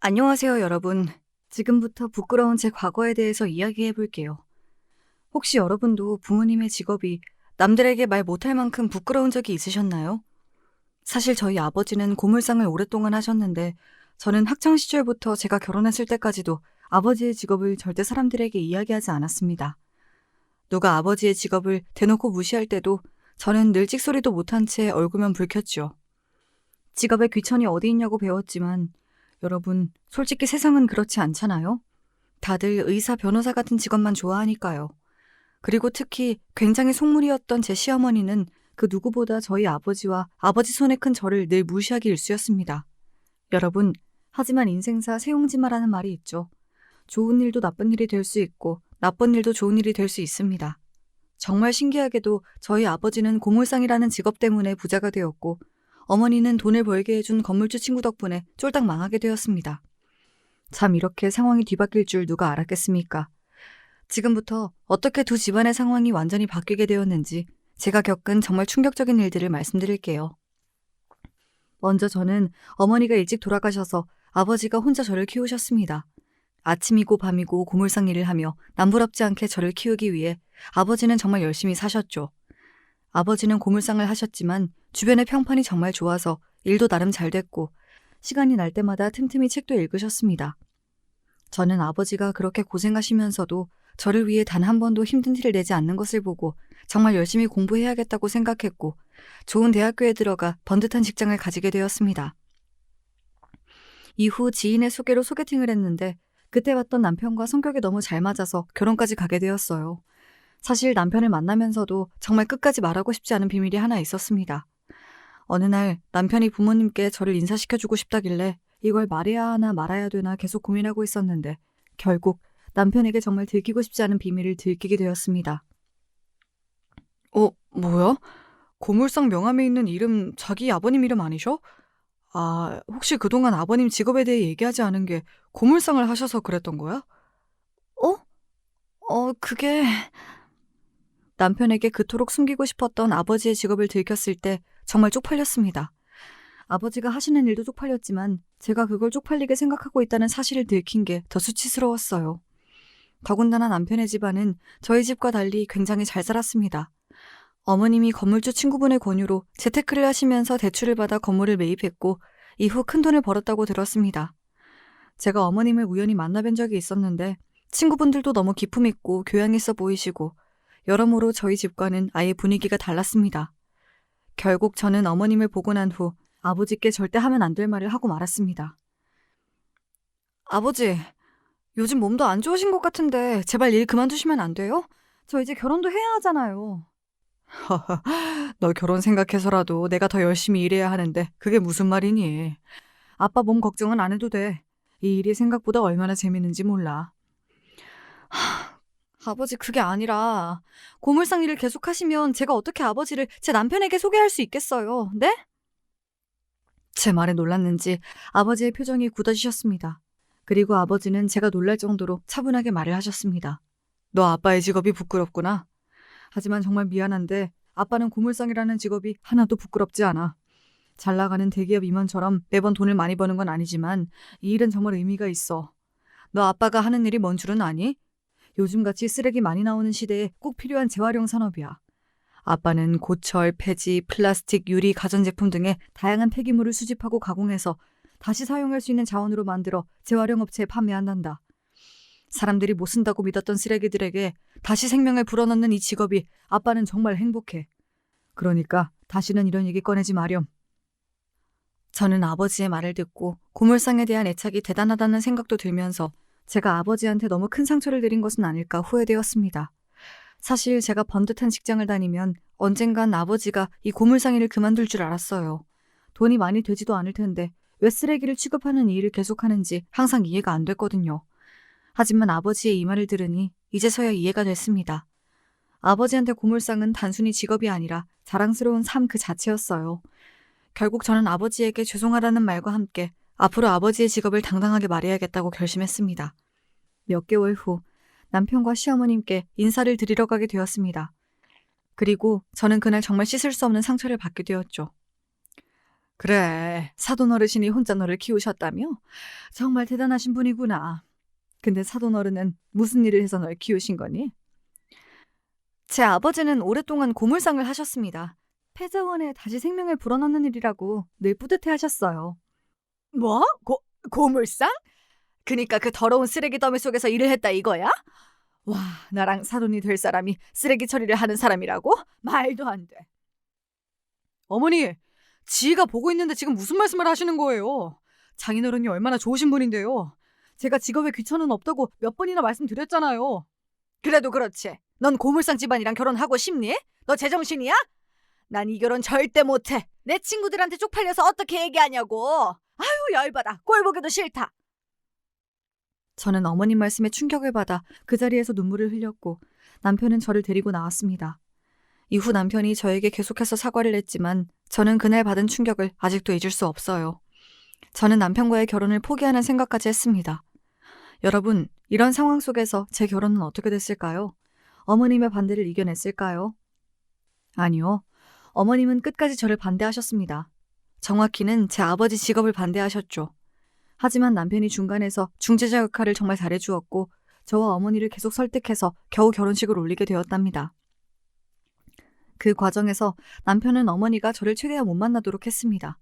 안녕하세요, 여러분. 지금부터 부끄러운 제 과거에 대해서 이야기해 볼게요. 혹시 여러분도 부모님의 직업이 남들에게 말 못할 만큼 부끄러운 적이 있으셨나요? 사실 저희 아버지는 고물상을 오랫동안 하셨는데 저는 학창 시절부터 제가 결혼했을 때까지도 아버지의 직업을 절대 사람들에게 이야기하지 않았습니다. 누가 아버지의 직업을 대놓고 무시할 때도 저는 늘 찍소리도 못한 채 얼굴만 붉혔죠. 직업의 귀천이 어디 있냐고 배웠지만 여러분, 솔직히 세상은 그렇지 않잖아요? 다들 의사, 변호사 같은 직업만 좋아하니까요. 그리고 특히 굉장히 속물이었던 제 시어머니는 그 누구보다 저희 아버지와 아버지 손에 큰 저를 늘 무시하기 일쑤였습니다. 여러분, 하지만 인생사 세용지마라는 말이 있죠. 좋은 일도 나쁜 일이 될 수 있고 나쁜 일도 좋은 일이 될 수 있습니다. 정말 신기하게도 저희 아버지는 고물상이라는 직업 때문에 부자가 되었고 어머니는 돈을 벌게 해준 건물주 친구 덕분에 쫄딱 망하게 되었습니다. 참 이렇게 상황이 뒤바뀔 줄 누가 알았겠습니까? 지금부터 어떻게 두 집안의 상황이 완전히 바뀌게 되었는지 제가 겪은 정말 충격적인 일들을 말씀드릴게요. 먼저 저는 어머니가 일찍 돌아가셔서 아버지가 혼자 저를 키우셨습니다. 아침이고 밤이고 고물상 일을 하며 남부럽지 않게 저를 키우기 위해 아버지는 정말 열심히 사셨죠. 아버지는 고물상을 하셨지만 주변의 평판이 정말 좋아서 일도 나름 잘 됐고 시간이 날 때마다 틈틈이 책도 읽으셨습니다. 저는 아버지가 그렇게 고생하시면서도 저를 위해 단 한 번도 힘든 티를 내지 않는 것을 보고 정말 열심히 공부해야겠다고 생각했고 좋은 대학교에 들어가 번듯한 직장을 가지게 되었습니다. 이후 지인의 소개로 소개팅을 했는데 그때 봤던 남편과 성격이 너무 잘 맞아서 결혼까지 가게 되었어요. 사실 남편을 만나면서도 정말 끝까지 말하고 싶지 않은 비밀이 하나 있었습니다. 어느 날 남편이 부모님께 저를 인사시켜주고 싶다길래 이걸 말해야 하나 말아야 되나 계속 고민하고 있었는데 결국 남편에게 정말 들키고 싶지 않은 비밀을 들키게 되었습니다. 뭐야? 고물상 명함에 있는 이름 자기 아버님 이름 아니셔? 아, 혹시 그동안 아버님 직업에 대해 얘기하지 않은 게 고물상을 하셔서 그랬던 거야? 어? 그게... 남편에게 그토록 숨기고 싶었던 아버지의 직업을 들켰을 때 정말 쪽팔렸습니다. 아버지가 하시는 일도 쪽팔렸지만 제가 그걸 쪽팔리게 생각하고 있다는 사실을 들킨 게 더 수치스러웠어요. 더군다나 남편의 집안은 저희 집과 달리 굉장히 잘 살았습니다. 어머님이 건물주 친구분의 권유로 재테크를 하시면서 대출을 받아 건물을 매입했고 이후 큰돈을 벌었다고 들었습니다. 제가 어머님을 우연히 만나뵌 적이 있었는데 친구분들도 너무 기품 있고 교양 있어 보이시고 여러모로 저희 집과는 아예 분위기가 달랐습니다. 결국 저는 어머님을 보고 난 후 아버지께 절대 하면 안 될 말을 하고 말았습니다. 아버지, 요즘 몸도 안 좋으신 것 같은데 제발 일 그만두시면 안 돼요? 저 이제 결혼도 해야 하잖아요. 너 결혼 생각해서라도 내가 더 열심히 일해야 하는데 그게 무슨 말이니? 아빠 몸 걱정은 안 해도 돼. 이 일이 생각보다 얼마나 재밌는지 몰라. 아버지 그게 아니라 고물상 일을 계속 하시면 제가 어떻게 아버지를 제 남편에게 소개할 수 있겠어요. 네? 제 말에 놀랐는지 아버지의 표정이 굳어지셨습니다. 그리고 아버지는 제가 놀랄 정도로 차분하게 말을 하셨습니다. 너 아빠의 직업이 부끄럽구나. 하지만 정말 미안한데 아빠는 고물상이라는 직업이 하나도 부끄럽지 않아. 잘 나가는 대기업 임원처럼 매번 돈을 많이 버는 건 아니지만 이 일은 정말 의미가 있어. 너 아빠가 하는 일이 뭔 줄은 아니? 요즘같이 쓰레기 많이 나오는 시대에 꼭 필요한 재활용 산업이야. 아빠는 고철, 폐지, 플라스틱, 유리, 가전제품 등의 다양한 폐기물을 수집하고 가공해서 다시 사용할 수 있는 자원으로 만들어 재활용 업체에 판매한단다. 사람들이 못 쓴다고 믿었던 쓰레기들에게 다시 생명을 불어넣는 이 직업이 아빠는 정말 행복해. 그러니까 다시는 이런 얘기 꺼내지 마렴. 저는 아버지의 말을 듣고 고물상에 대한 애착이 대단하다는 생각도 들면서 제가 아버지한테 너무 큰 상처를 드린 것은 아닐까 후회되었습니다. 사실 제가 번듯한 직장을 다니면 언젠간 아버지가 이 고물상 일을 그만둘 줄 알았어요. 돈이 많이 되지도 않을 텐데 왜 쓰레기를 취급하는 이 일을 계속하는지 항상 이해가 안 됐거든요. 하지만 아버지의 이 말을 들으니 이제서야 이해가 됐습니다. 아버지한테 고물상은 단순히 직업이 아니라 자랑스러운 삶 그 자체였어요. 결국 저는 아버지에게 죄송하다는 말과 함께 앞으로 아버지의 직업을 당당하게 말해야겠다고 결심했습니다. 몇 개월 후 남편과 시어머님께 인사를 드리러 가게 되었습니다. 그리고 저는 그날 정말 씻을 수 없는 상처를 받게 되었죠. 그래, 사돈 어르신이 혼자 너를 키우셨다며? 정말 대단하신 분이구나. 근데 사돈 어른은 무슨 일을 해서 널 키우신 거니? 제 아버지는 오랫동안 고물상을 하셨습니다. 폐자원에 다시 생명을 불어넣는 일이라고 늘 뿌듯해 하셨어요. 뭐? 고물상? 그니까 그 더러운 쓰레기 더미 속에서 일을 했다 이거야? 와, 나랑 사돈이 될 사람이 쓰레기 처리를 하는 사람이라고? 말도 안 돼. 어머니, 지가 보고 있는데 지금 무슨 말씀을 하시는 거예요? 장인어른이 얼마나 좋으신 분인데요. 제가 직업에 귀천은 없다고 몇 번이나 말씀드렸잖아요. 그래도 그렇지. 넌 고물상 집안이랑 결혼하고 싶니? 너 제정신이야? 난 이 결혼 절대 못해. 내 친구들한테 쪽팔려서 어떻게 얘기하냐고. 아유, 열받아. 꼴 보기도 싫다. 저는 어머님 말씀에 충격을 받아 그 자리에서 눈물을 흘렸고 남편은 저를 데리고 나왔습니다. 이후 남편이 저에게 계속해서 사과를 했지만 저는 그날 받은 충격을 아직도 잊을 수 없어요. 저는 남편과의 결혼을 포기하는 생각까지 했습니다. 여러분, 이런 상황 속에서 제 결혼은 어떻게 됐을까요? 어머님의 반대를 이겨냈을까요? 아니요. 어머님은 끝까지 저를 반대하셨습니다. 정확히는 제 아버지 직업을 반대하셨죠. 하지만 남편이 중간에서 중재자 역할을 정말 잘해주었고 저와 어머니를 계속 설득해서 겨우 결혼식을 올리게 되었답니다. 그 과정에서 남편은 어머니가 저를 최대한 못 만나도록 했습니다.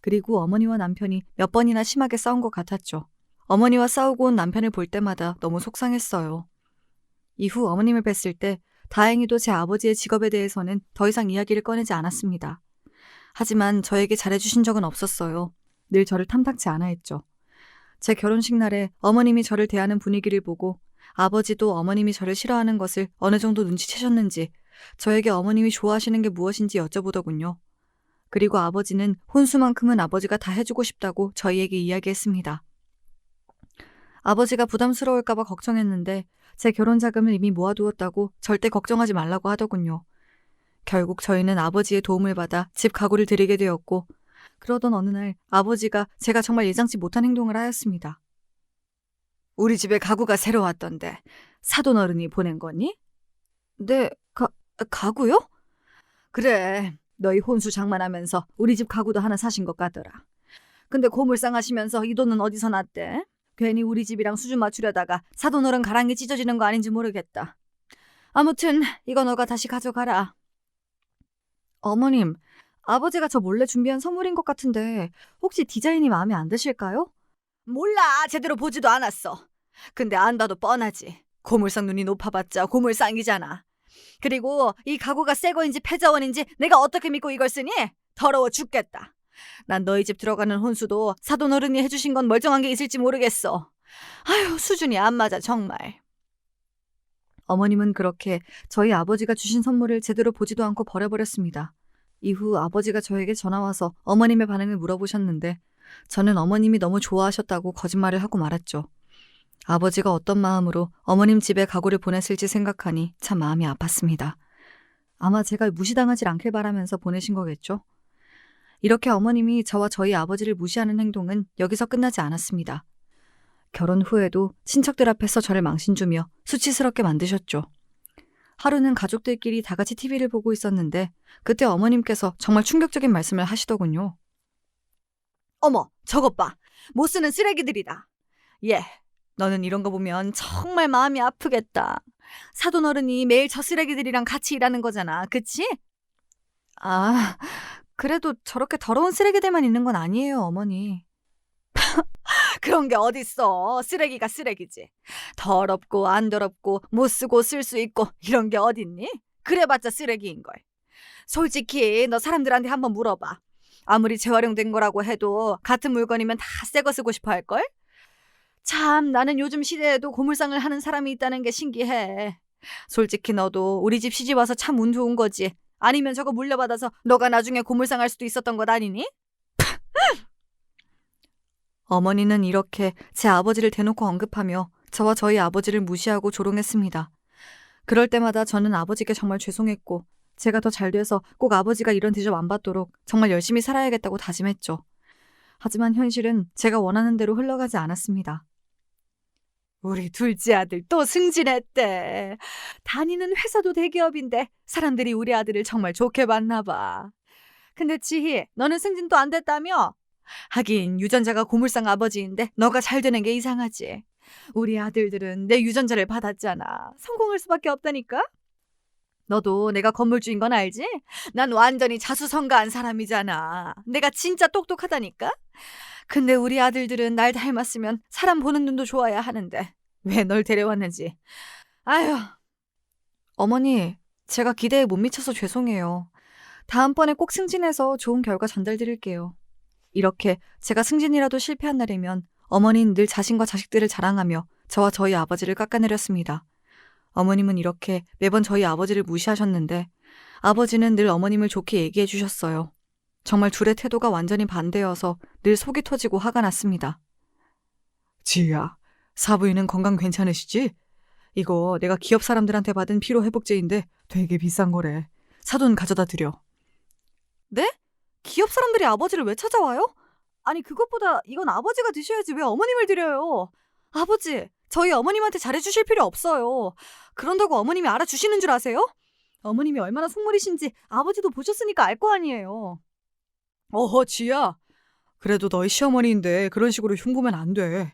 그리고 어머니와 남편이 몇 번이나 심하게 싸운 것 같았죠. 어머니와 싸우고 온 남편을 볼 때마다 너무 속상했어요. 이후 어머님을 뵀을 때 다행히도 제 아버지의 직업에 대해서는 더 이상 이야기를 꺼내지 않았습니다. 하지만 저에게 잘해주신 적은 없었어요. 늘 저를 탐탁지 않아 했죠. 제 결혼식 날에 어머님이 저를 대하는 분위기를 보고 아버지도 어머님이 저를 싫어하는 것을 어느 정도 눈치채셨는지 저에게 어머님이 좋아하시는 게 무엇인지 여쭤보더군요. 그리고 아버지는 혼수만큼은 아버지가 다 해주고 싶다고 저희에게 이야기했습니다. 아버지가 부담스러울까봐 걱정했는데 제 결혼 자금을 이미 모아두었다고 절대 걱정하지 말라고 하더군요. 결국 저희는 아버지의 도움을 받아 집 가구를 드리게 되었고 그러던 어느 날 아버지가 제가 정말 예상치 못한 행동을 하였습니다. 우리 집에 가구가 새로 왔던데 사돈 어른이 보낸 거니? 네, 가구요? 그래, 너희 혼수 장만하면서 우리 집 가구도 하나 사신 것 같더라. 근데 고물상 하시면서 이 돈은 어디서 났대? 괜히 우리 집이랑 수준 맞추려다가 사돈 어른 가랑이 찢어지는 거 아닌지 모르겠다. 아무튼 이거 너가 다시 가져가라. 어머님, 아버지가 저 몰래 준비한 선물인 것 같은데 혹시 디자인이 마음에 안 드실까요? 몰라, 제대로 보지도 않았어. 근데 안 봐도 뻔하지. 고물상 눈이 높아봤자 고물상이잖아. 그리고 이 가구가 새 거인지 폐자원인지 내가 어떻게 믿고 이걸 쓰니? 더러워 죽겠다. 난 너희 집 들어가는 혼수도 사돈 어른이 해주신 건 멀쩡한 게 있을지 모르겠어. 아유, 수준이 안 맞아 정말. 어머님은 그렇게 저희 아버지가 주신 선물을 제대로 보지도 않고 버려버렸습니다. 이후 아버지가 저에게 전화와서 어머님의 반응을 물어보셨는데 저는 어머님이 너무 좋아하셨다고 거짓말을 하고 말았죠. 아버지가 어떤 마음으로 어머님 집에 가구를 보냈을지 생각하니 참 마음이 아팠습니다. 아마 제가 무시당하지 않길 바라면서 보내신 거겠죠? 이렇게 어머님이 저와 저희 아버지를 무시하는 행동은 여기서 끝나지 않았습니다. 결혼 후에도 친척들 앞에서 저를 망신주며 수치스럽게 만드셨죠. 하루는 가족들끼리 다 같이 TV를 보고 있었는데 그때 어머님께서 정말 충격적인 말씀을 하시더군요. 어머, 저것 봐. 못 쓰는 쓰레기들이다. 예, 너는 이런 거 보면 정말 마음이 아프겠다. 사돈 어른이 매일 저 쓰레기들이랑 같이 일하는 거잖아. 그치? 아, 그래도 저렇게 더러운 쓰레기들만 있는 건 아니에요, 어머니. 그런 게 어딨어. 쓰레기가 쓰레기지. 더럽고 안 더럽고 못 쓰고 쓸 수 있고 이런 게 어딨니? 그래봤자 쓰레기인걸. 솔직히 너 사람들한테 한번 물어봐. 아무리 재활용된 거라고 해도 같은 물건이면 다 새 거 쓰고 싶어 할걸? 참, 나는 요즘 시대에도 고물상을 하는 사람이 있다는 게 신기해. 솔직히 너도 우리 집 시집 와서 참 운 좋은 거지. 아니면 저거 물려받아서 너가 나중에 고물상 할 수도 있었던 것 아니니? 어머니는 이렇게 제 아버지를 대놓고 언급하며 저와 저희 아버지를 무시하고 조롱했습니다. 그럴 때마다 저는 아버지께 정말 죄송했고 제가 더 잘 돼서 꼭 아버지가 이런 대접 안 받도록 정말 열심히 살아야겠다고 다짐했죠. 하지만 현실은 제가 원하는 대로 흘러가지 않았습니다. 우리 둘째 아들 또 승진했대. 다니는 회사도 대기업인데 사람들이 우리 아들을 정말 좋게 봤나 봐. 근데 지희, 너는 승진도 안 됐다며? 하긴 유전자가 고물상 아버지인데 너가 잘 되는 게 이상하지. 우리 아들들은 내 유전자를 받았잖아. 성공할 수밖에 없다니까? 너도 내가 건물주인 건 알지? 난 완전히 자수성가한 사람이잖아. 내가 진짜 똑똑하다니까? 근데 우리 아들들은 날 닮았으면 사람 보는 눈도 좋아야 하는데 왜 널 데려왔는지. 아휴. 어머니, 제가 기대에 못 미쳐서 죄송해요. 다음번에 꼭 승진해서 좋은 결과 전달드릴게요. 이렇게 제가 승진이라도 실패한 날이면 어머니는 늘 자신과 자식들을 자랑하며 저와 저희 아버지를 깎아내렸습니다. 어머님은 이렇게 매번 저희 아버지를 무시하셨는데 아버지는 늘 어머님을 좋게 얘기해 주셨어요. 정말 둘의 태도가 완전히 반대여서 늘 속이 터지고 화가 났습니다. 지희야, 사부인은 건강 괜찮으시지? 이거 내가 기업 사람들한테 받은 피로회복제인데 되게 비싼 거래. 사돈 가져다 드려. 네? 기업 사람들이 아버지를 왜 찾아와요? 아니 그것보다 이건 아버지가 드셔야지 왜 어머님을 드려요? 아버지, 저희 어머님한테 잘해주실 필요 없어요. 그런다고 어머님이 알아주시는 줄 아세요? 어머님이 얼마나 속물이신지 아버지도 보셨으니까 알 거 아니에요. 어허, 지야. 그래도 너희 시어머니인데 그런 식으로 흉보면 안 돼.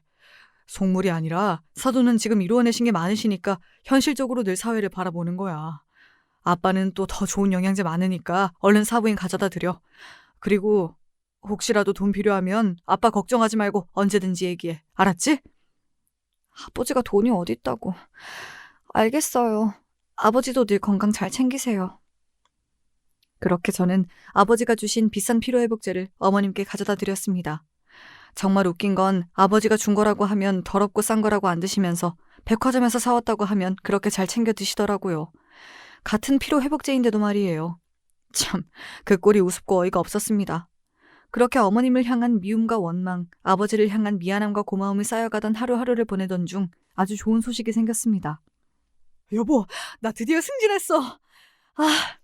속물이 아니라 사돈은 지금 이루어내신 게 많으시니까 현실적으로 늘 사회를 바라보는 거야. 아빠는 또 더 좋은 영양제 많으니까 얼른 사부인 가져다 드려. 그리고 혹시라도 돈 필요하면 아빠 걱정하지 말고 언제든지 얘기해. 알았지? 아버지가 돈이 어딨다고. 알겠어요. 아버지도 늘 건강 잘 챙기세요. 그렇게 저는 아버지가 주신 비싼 피로회복제를 어머님께 가져다 드렸습니다. 정말 웃긴 건 아버지가 준 거라고 하면 더럽고 싼 거라고 안 드시면서 백화점에서 사왔다고 하면 그렇게 잘 챙겨 드시더라고요. 같은 피로회복제인데도 말이에요. 참, 그 꼴이 우습고 어이가 없었습니다. 그렇게 어머님을 향한 미움과 원망, 아버지를 향한 미안함과 고마움을 쌓여가던 하루하루를 보내던 중 아주 좋은 소식이 생겼습니다. 여보, 나 드디어 승진했어. 아,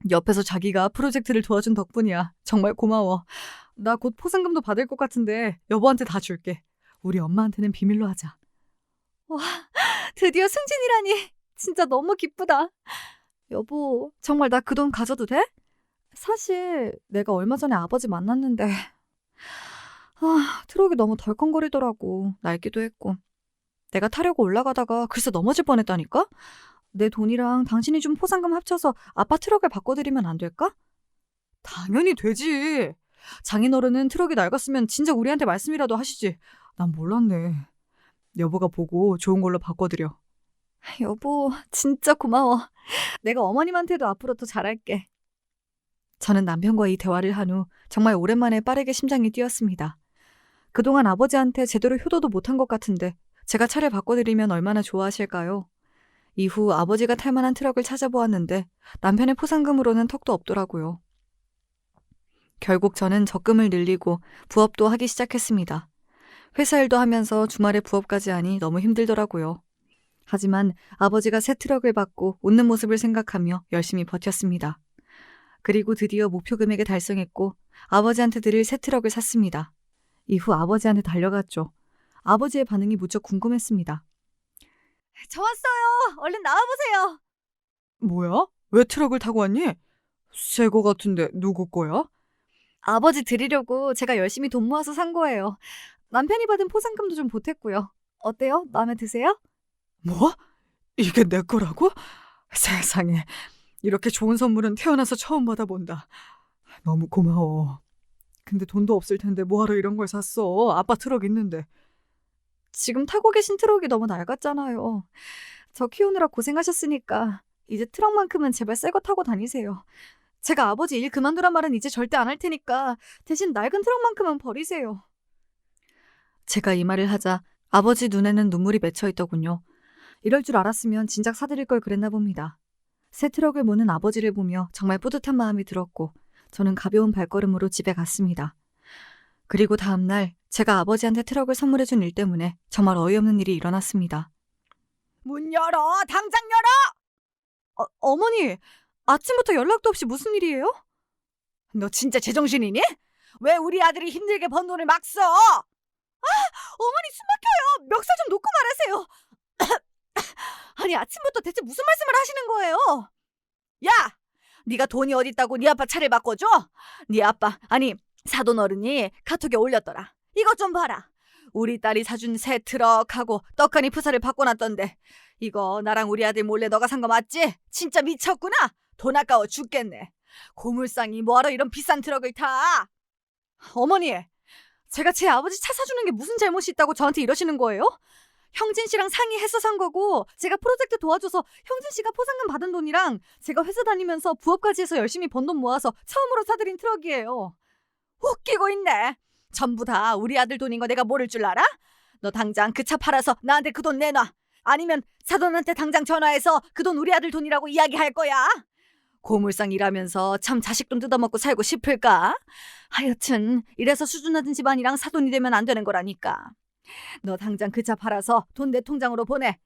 옆에서 자기가 프로젝트를 도와준 덕분이야. 정말 고마워. 나 곧 포상금도 받을 것 같은데 여보한테 다 줄게. 우리 엄마한테는 비밀로 하자. 와, 드디어 승진이라니. 진짜 너무 기쁘다. 여보, 정말 나 그 돈 가져도 돼? 사실 내가 얼마 전에 아버지 만났는데 트럭이 너무 덜컹거리더라고. 낡기도 했고. 내가 타려고 올라가다가 글쎄 넘어질 뻔했다니까? 내 돈이랑 당신이 준 포상금 합쳐서 아빠 트럭을 바꿔드리면 안 될까? 당연히 되지. 장인어른은 트럭이 낡았으면 진작 우리한테 말씀이라도 하시지. 난 몰랐네. 여보가 보고 좋은 걸로 바꿔드려. 여보, 진짜 고마워. 내가 어머님한테도 앞으로 더 잘할게. 저는 남편과 이 대화를 한 후 정말 오랜만에 빠르게 심장이 뛰었습니다. 그동안 아버지한테 제대로 효도도 못한 것 같은데 제가 차를 바꿔드리면 얼마나 좋아하실까요? 이후 아버지가 탈 만한 트럭을 찾아보았는데 남편의 포상금으로는 턱도 없더라고요. 결국 저는 적금을 늘리고 부업도 하기 시작했습니다. 회사 일도 하면서 주말에 부업까지 하니 너무 힘들더라고요. 하지만 아버지가 새 트럭을 받고 웃는 모습을 생각하며 열심히 버텼습니다. 그리고 드디어 목표 금액을 달성했고 아버지한테 드릴 새 트럭을 샀습니다. 이후 아버지한테 달려갔죠. 아버지의 반응이 무척 궁금했습니다. 저 왔어요. 얼른 나와보세요. 뭐야? 왜 트럭을 타고 왔니? 새 거 같은데 누구 거야? 아버지 드리려고 제가 열심히 돈 모아서 산 거예요. 남편이 받은 포상금도 좀 보탰고요. 어때요? 마음에 드세요? 뭐? 이게 내 거라고? 세상에. 이렇게 좋은 선물은 태어나서 처음 받아본다. 너무 고마워. 근데 돈도 없을 텐데 뭐하러 이런 걸 샀어? 아빠 트럭 있는데. 지금 타고 계신 트럭이 너무 낡았잖아요. 저 키우느라 고생하셨으니까 이제 트럭만큼은 제발 새 거 타고 다니세요. 제가 아버지 일 그만두란 말은 이제 절대 안 할 테니까 대신 낡은 트럭만큼은 버리세요. 제가 이 말을 하자 아버지 눈에는 눈물이 맺혀 있더군요. 이럴 줄 알았으면 진작 사드릴 걸 그랬나 봅니다. 새 트럭을 모는 아버지를 보며 정말 뿌듯한 마음이 들었고 저는 가벼운 발걸음으로 집에 갔습니다. 그리고 다음 날 제가 아버지한테 트럭을 선물해준 일 때문에 정말 어이없는 일이 일어났습니다. 문 열어! 당장 열어! 어머니! 아침부터 연락도 없이 무슨 일이에요? 너 진짜 제정신이니? 왜 우리 아들이 힘들게 번 돈을 막 써? 어머니 숨 막혀요! 멱살 좀 놓고 말하세요! 아니 아침부터 대체 무슨 말씀을 하시는 거예요? 야! 네가 돈이 어딨다고 네 아빠 차를 바꿔줘? 네 아빠, 아니 사돈 어른이 카톡에 올렸더라. 이것 좀 봐라. 우리 딸이 사준 새 트럭하고 떡하니 프사를 바꿔놨던데 이거 나랑 우리 아들 몰래 너가 산 거 맞지? 진짜 미쳤구나. 돈 아까워 죽겠네. 고물상이 뭐하러 이런 비싼 트럭을 타? 어머니, 제가 제 아버지 차 사주는 게 무슨 잘못이 있다고 저한테 이러시는 거예요? 형진 씨랑 상의해서 산 거고 제가 프로젝트 도와줘서 형진 씨가 포상금 받은 돈이랑 제가 회사 다니면서 부업까지 해서 열심히 번 돈 모아서 처음으로 사들인 트럭이에요. 웃기고 있네. 전부 다 우리 아들 돈인 거 내가 모를 줄 알아? 너 당장 그 차 팔아서 나한테 그 돈 내놔. 아니면 사돈한테 당장 전화해서 그 돈 우리 아들 돈이라고 이야기할 거야. 고물상 일하면서 참 자식 돈 뜯어먹고 살고 싶을까? 하여튼 이래서 수준 낮은 집안이랑 사돈이 되면 안 되는 거라니까. 너 당장 그 차 팔아서 돈 내 통장으로 보내.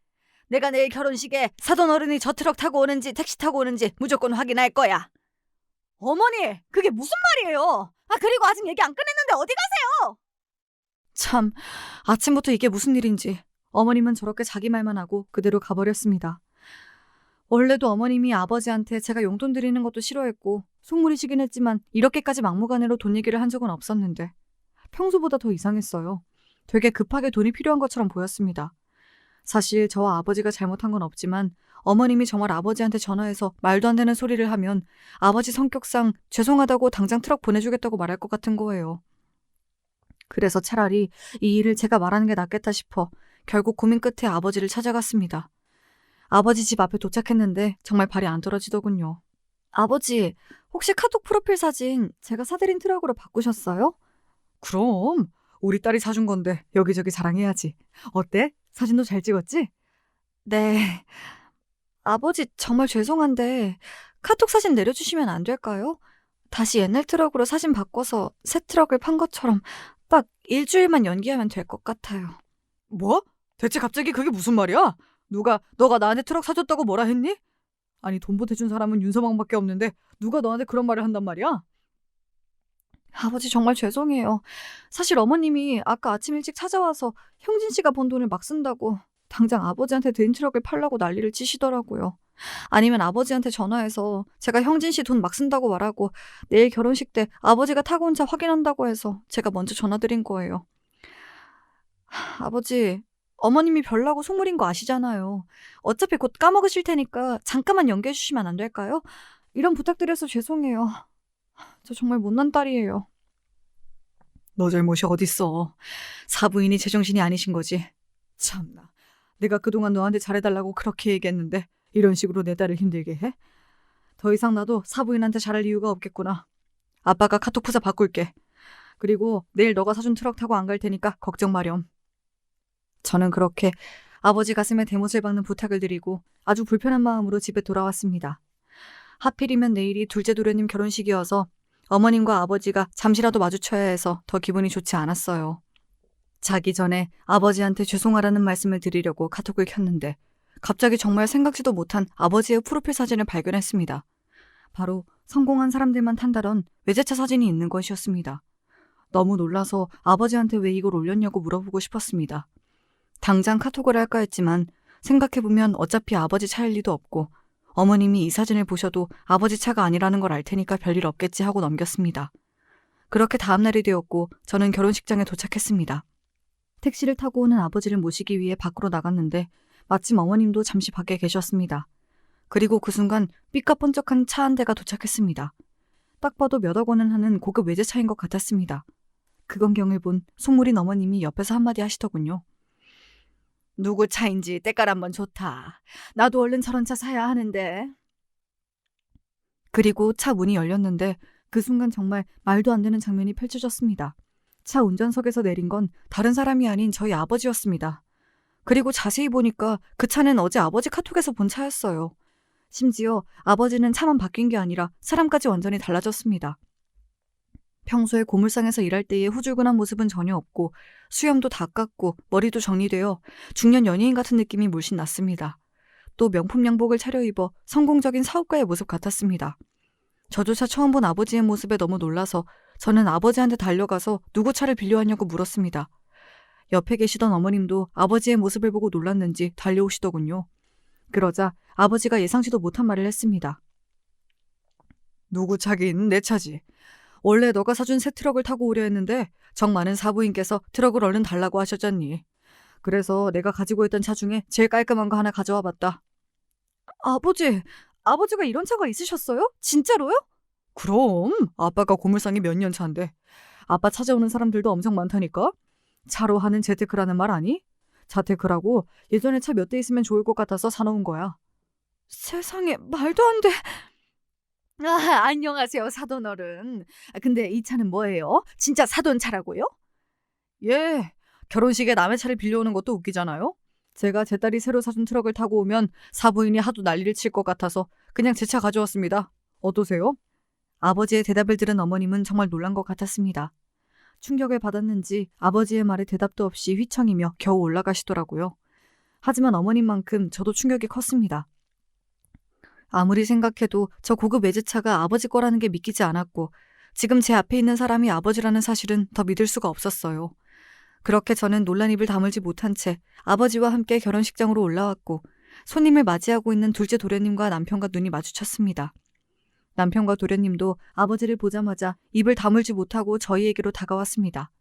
내가 내일 결혼식에 사돈 어른이 저 트럭 타고 오는지 택시 타고 오는지 무조건 확인할 거야. 어머니, 그게 무슨 말이에요? 그리고 아직 얘기 안 끝냈는데 어디 가세요? 참, 아침부터 이게 무슨 일인지. 어머님은 저렇게 자기 말만 하고 그대로 가버렸습니다. 원래도 어머님이 아버지한테 제가 용돈 드리는 것도 싫어했고 속물이시긴 했지만 이렇게까지 막무가내로 돈 얘기를 한 적은 없었는데 평소보다 더 이상했어요. 되게 급하게 돈이 필요한 것처럼 보였습니다. 사실 저와 아버지가 잘못한 건 없지만 어머님이 정말 아버지한테 전화해서 말도 안 되는 소리를 하면 아버지 성격상 죄송하다고 당장 트럭 보내주겠다고 말할 것 같은 거예요. 그래서 차라리 이 일을 제가 말하는 게 낫겠다 싶어 결국 고민 끝에 아버지를 찾아갔습니다. 아버지 집 앞에 도착했는데 정말 발이 안 떨어지더군요. 아버지, 혹시 카톡 프로필 사진 제가 사드린 트럭으로 바꾸셨어요? 그럼 우리 딸이 사준 건데 여기저기 자랑해야지. 어때? 사진도 잘 찍었지? 네. 아버지 정말 죄송한데 카톡 사진 내려주시면 안 될까요? 다시 옛날 트럭으로 사진 바꿔서 새 트럭을 판 것처럼 딱 일주일만 연기하면 될 것 같아요. 뭐? 대체 갑자기 그게 무슨 말이야? 너가 나한테 트럭 사줬다고 뭐라 했니? 아니 돈 보태준 사람은 윤서방밖에 없는데 누가 너한테 그런 말을 한단 말이야? 아버지 정말 죄송해요. 사실 어머님이 아까 아침 일찍 찾아와서 형진 씨가 번 돈을 막 쓴다고 당장 아버지한테 된 트럭을 팔라고 난리를 치시더라고요. 아니면 아버지한테 전화해서 제가 형진 씨 돈 막 쓴다고 말하고 내일 결혼식 때 아버지가 타고 온 차 확인한다고 해서 제가 먼저 전화드린 거예요. 아버지, 어머님이 별나고 속물인 거 아시잖아요. 어차피 곧 까먹으실 테니까 잠깐만 연기해 주시면 안 될까요? 이런 부탁드려서 죄송해요. 저 정말 못난 딸이에요. 너 잘못이 어딨어. 사부인이 제정신이 아니신 거지. 참나. 내가 그동안 너한테 잘해달라고 그렇게 얘기했는데 이런 식으로 내 딸을 힘들게 해? 더 이상 나도 사부인한테 잘할 이유가 없겠구나. 아빠가 카톡 프사 바꿀게. 그리고 내일 너가 사준 트럭 타고 안 갈 테니까 걱정 마렴. 저는 그렇게 아버지 가슴에 대못을 박는 부탁을 드리고 아주 불편한 마음으로 집에 돌아왔습니다. 하필이면 내일이 둘째 도련님 결혼식이어서 어머님과 아버지가 잠시라도 마주쳐야 해서 더 기분이 좋지 않았어요. 자기 전에 아버지한테 죄송하다는 말씀을 드리려고 카톡을 켰는데 갑자기 정말 생각지도 못한 아버지의 프로필 사진을 발견했습니다. 바로 성공한 사람들만 탄다던 외제차 사진이 있는 것이었습니다. 너무 놀라서 아버지한테 왜 이걸 올렸냐고 물어보고 싶었습니다. 당장 카톡을 할까 했지만 생각해보면 어차피 아버지 차일 리도 없고 어머님이 이 사진을 보셔도 아버지 차가 아니라는 걸 알 테니까 별일 없겠지 하고 넘겼습니다. 그렇게 다음날이 되었고 저는 결혼식장에 도착했습니다. 택시를 타고 오는 아버지를 모시기 위해 밖으로 나갔는데 마침 어머님도 잠시 밖에 계셨습니다. 그리고 그 순간 삐까뻔쩍한 차 한 대가 도착했습니다. 딱 봐도 몇 억 원은 하는 고급 외제차인 것 같았습니다. 그 광경을 본 속물인 어머님이 옆에서 한마디 하시더군요. 누구 차인지 때깔 한번 좋다. 나도 얼른 저런 차 사야 하는데. 그리고 차 문이 열렸는데 그 순간 정말 말도 안 되는 장면이 펼쳐졌습니다. 차 운전석에서 내린 건 다른 사람이 아닌 저희 아버지였습니다. 그리고 자세히 보니까 그 차는 어제 아버지 카톡에서 본 차였어요. 심지어 아버지는 차만 바뀐 게 아니라 사람까지 완전히 달라졌습니다. 평소에 고물상에서 일할 때의 후줄근한 모습은 전혀 없고 수염도 다 깎고 머리도 정리되어 중년 연예인 같은 느낌이 물씬 났습니다. 또 명품 양복을 차려입어 성공적인 사업가의 모습 같았습니다. 저조차 처음 본 아버지의 모습에 너무 놀라서 저는 아버지한테 달려가서 누구 차를 빌려왔냐고 물었습니다. 옆에 계시던 어머님도 아버지의 모습을 보고 놀랐는지 달려오시더군요. 그러자 아버지가 예상치도 못한 말을 했습니다. 누구 차긴 내 차지. 원래 너가 사준 새 트럭을 타고 오려 했는데 정 많은 사부인께서 트럭을 얼른 달라고 하셨잖니. 그래서 내가 가지고 있던 차 중에 제일 깔끔한 거 하나 가져와 봤다. 아버지가 이런 차가 있으셨어요? 진짜로요? 그럼 아빠가 고물상이 몇 년 차인데. 아빠 찾아오는 사람들도 엄청 많다니까. 차로 하는 재테크라는 말 아니? 자테크라고 예전에 차 몇 대 있으면 좋을 것 같아서 사놓은 거야. 세상에, 말도 안 돼. 안녕하세요, 사돈어른. 근데 이 차는 뭐예요? 진짜 사돈 차라고요? 예, 결혼식에 남의 차를 빌려오는 것도 웃기잖아요. 제가 제 딸이 새로 사준 트럭을 타고 오면 사부인이 하도 난리를 칠 것 같아서 그냥 제 차 가져왔습니다. 어떠세요? 아버지의 대답을 들은 어머님은 정말 놀란 것 같았습니다. 충격을 받았는지 아버지의 말에 대답도 없이 휘청이며 겨우 올라가시더라고요. 하지만 어머님만큼 저도 충격이 컸습니다. 아무리 생각해도 저 고급 외제차가 아버지 거라는 게 믿기지 않았고 지금 제 앞에 있는 사람이 아버지라는 사실은 더 믿을 수가 없었어요. 그렇게 저는 놀란 입을 다물지 못한 채 아버지와 함께 결혼식장으로 올라왔고 손님을 맞이하고 있는 둘째 도련님과 남편과 눈이 마주쳤습니다. 남편과 도련님도 아버지를 보자마자 입을 다물지 못하고 저희에게로 다가왔습니다.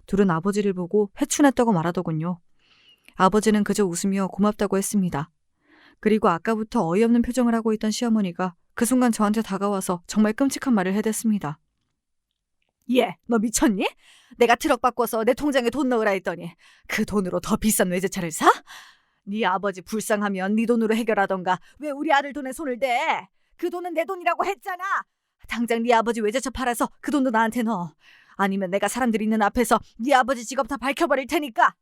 둘은 아버지를 보고 회춘했다고 말하더군요. 아버지는 그저 웃으며 고맙다고 했습니다. 그리고 아까부터 어이없는 표정을 하고 있던 시어머니가 그 순간 저한테 다가와서 정말 끔찍한 말을 해댔습니다. 예, 너 미쳤니? 내가 트럭 바꿔서 내 통장에 돈 넣으라 했더니 그 돈으로 더 비싼 외제차를 사? 네 아버지 불쌍하면 네 돈으로 해결하던가 왜 우리 아들 돈에 손을 대? 그 돈은 내 돈이라고 했잖아. 당장 네 아버지 외제차 팔아서 그 돈도 나한테 넣어. 아니면 내가 사람들 있는 앞에서 네 아버지 직업 다 밝혀버릴 테니까.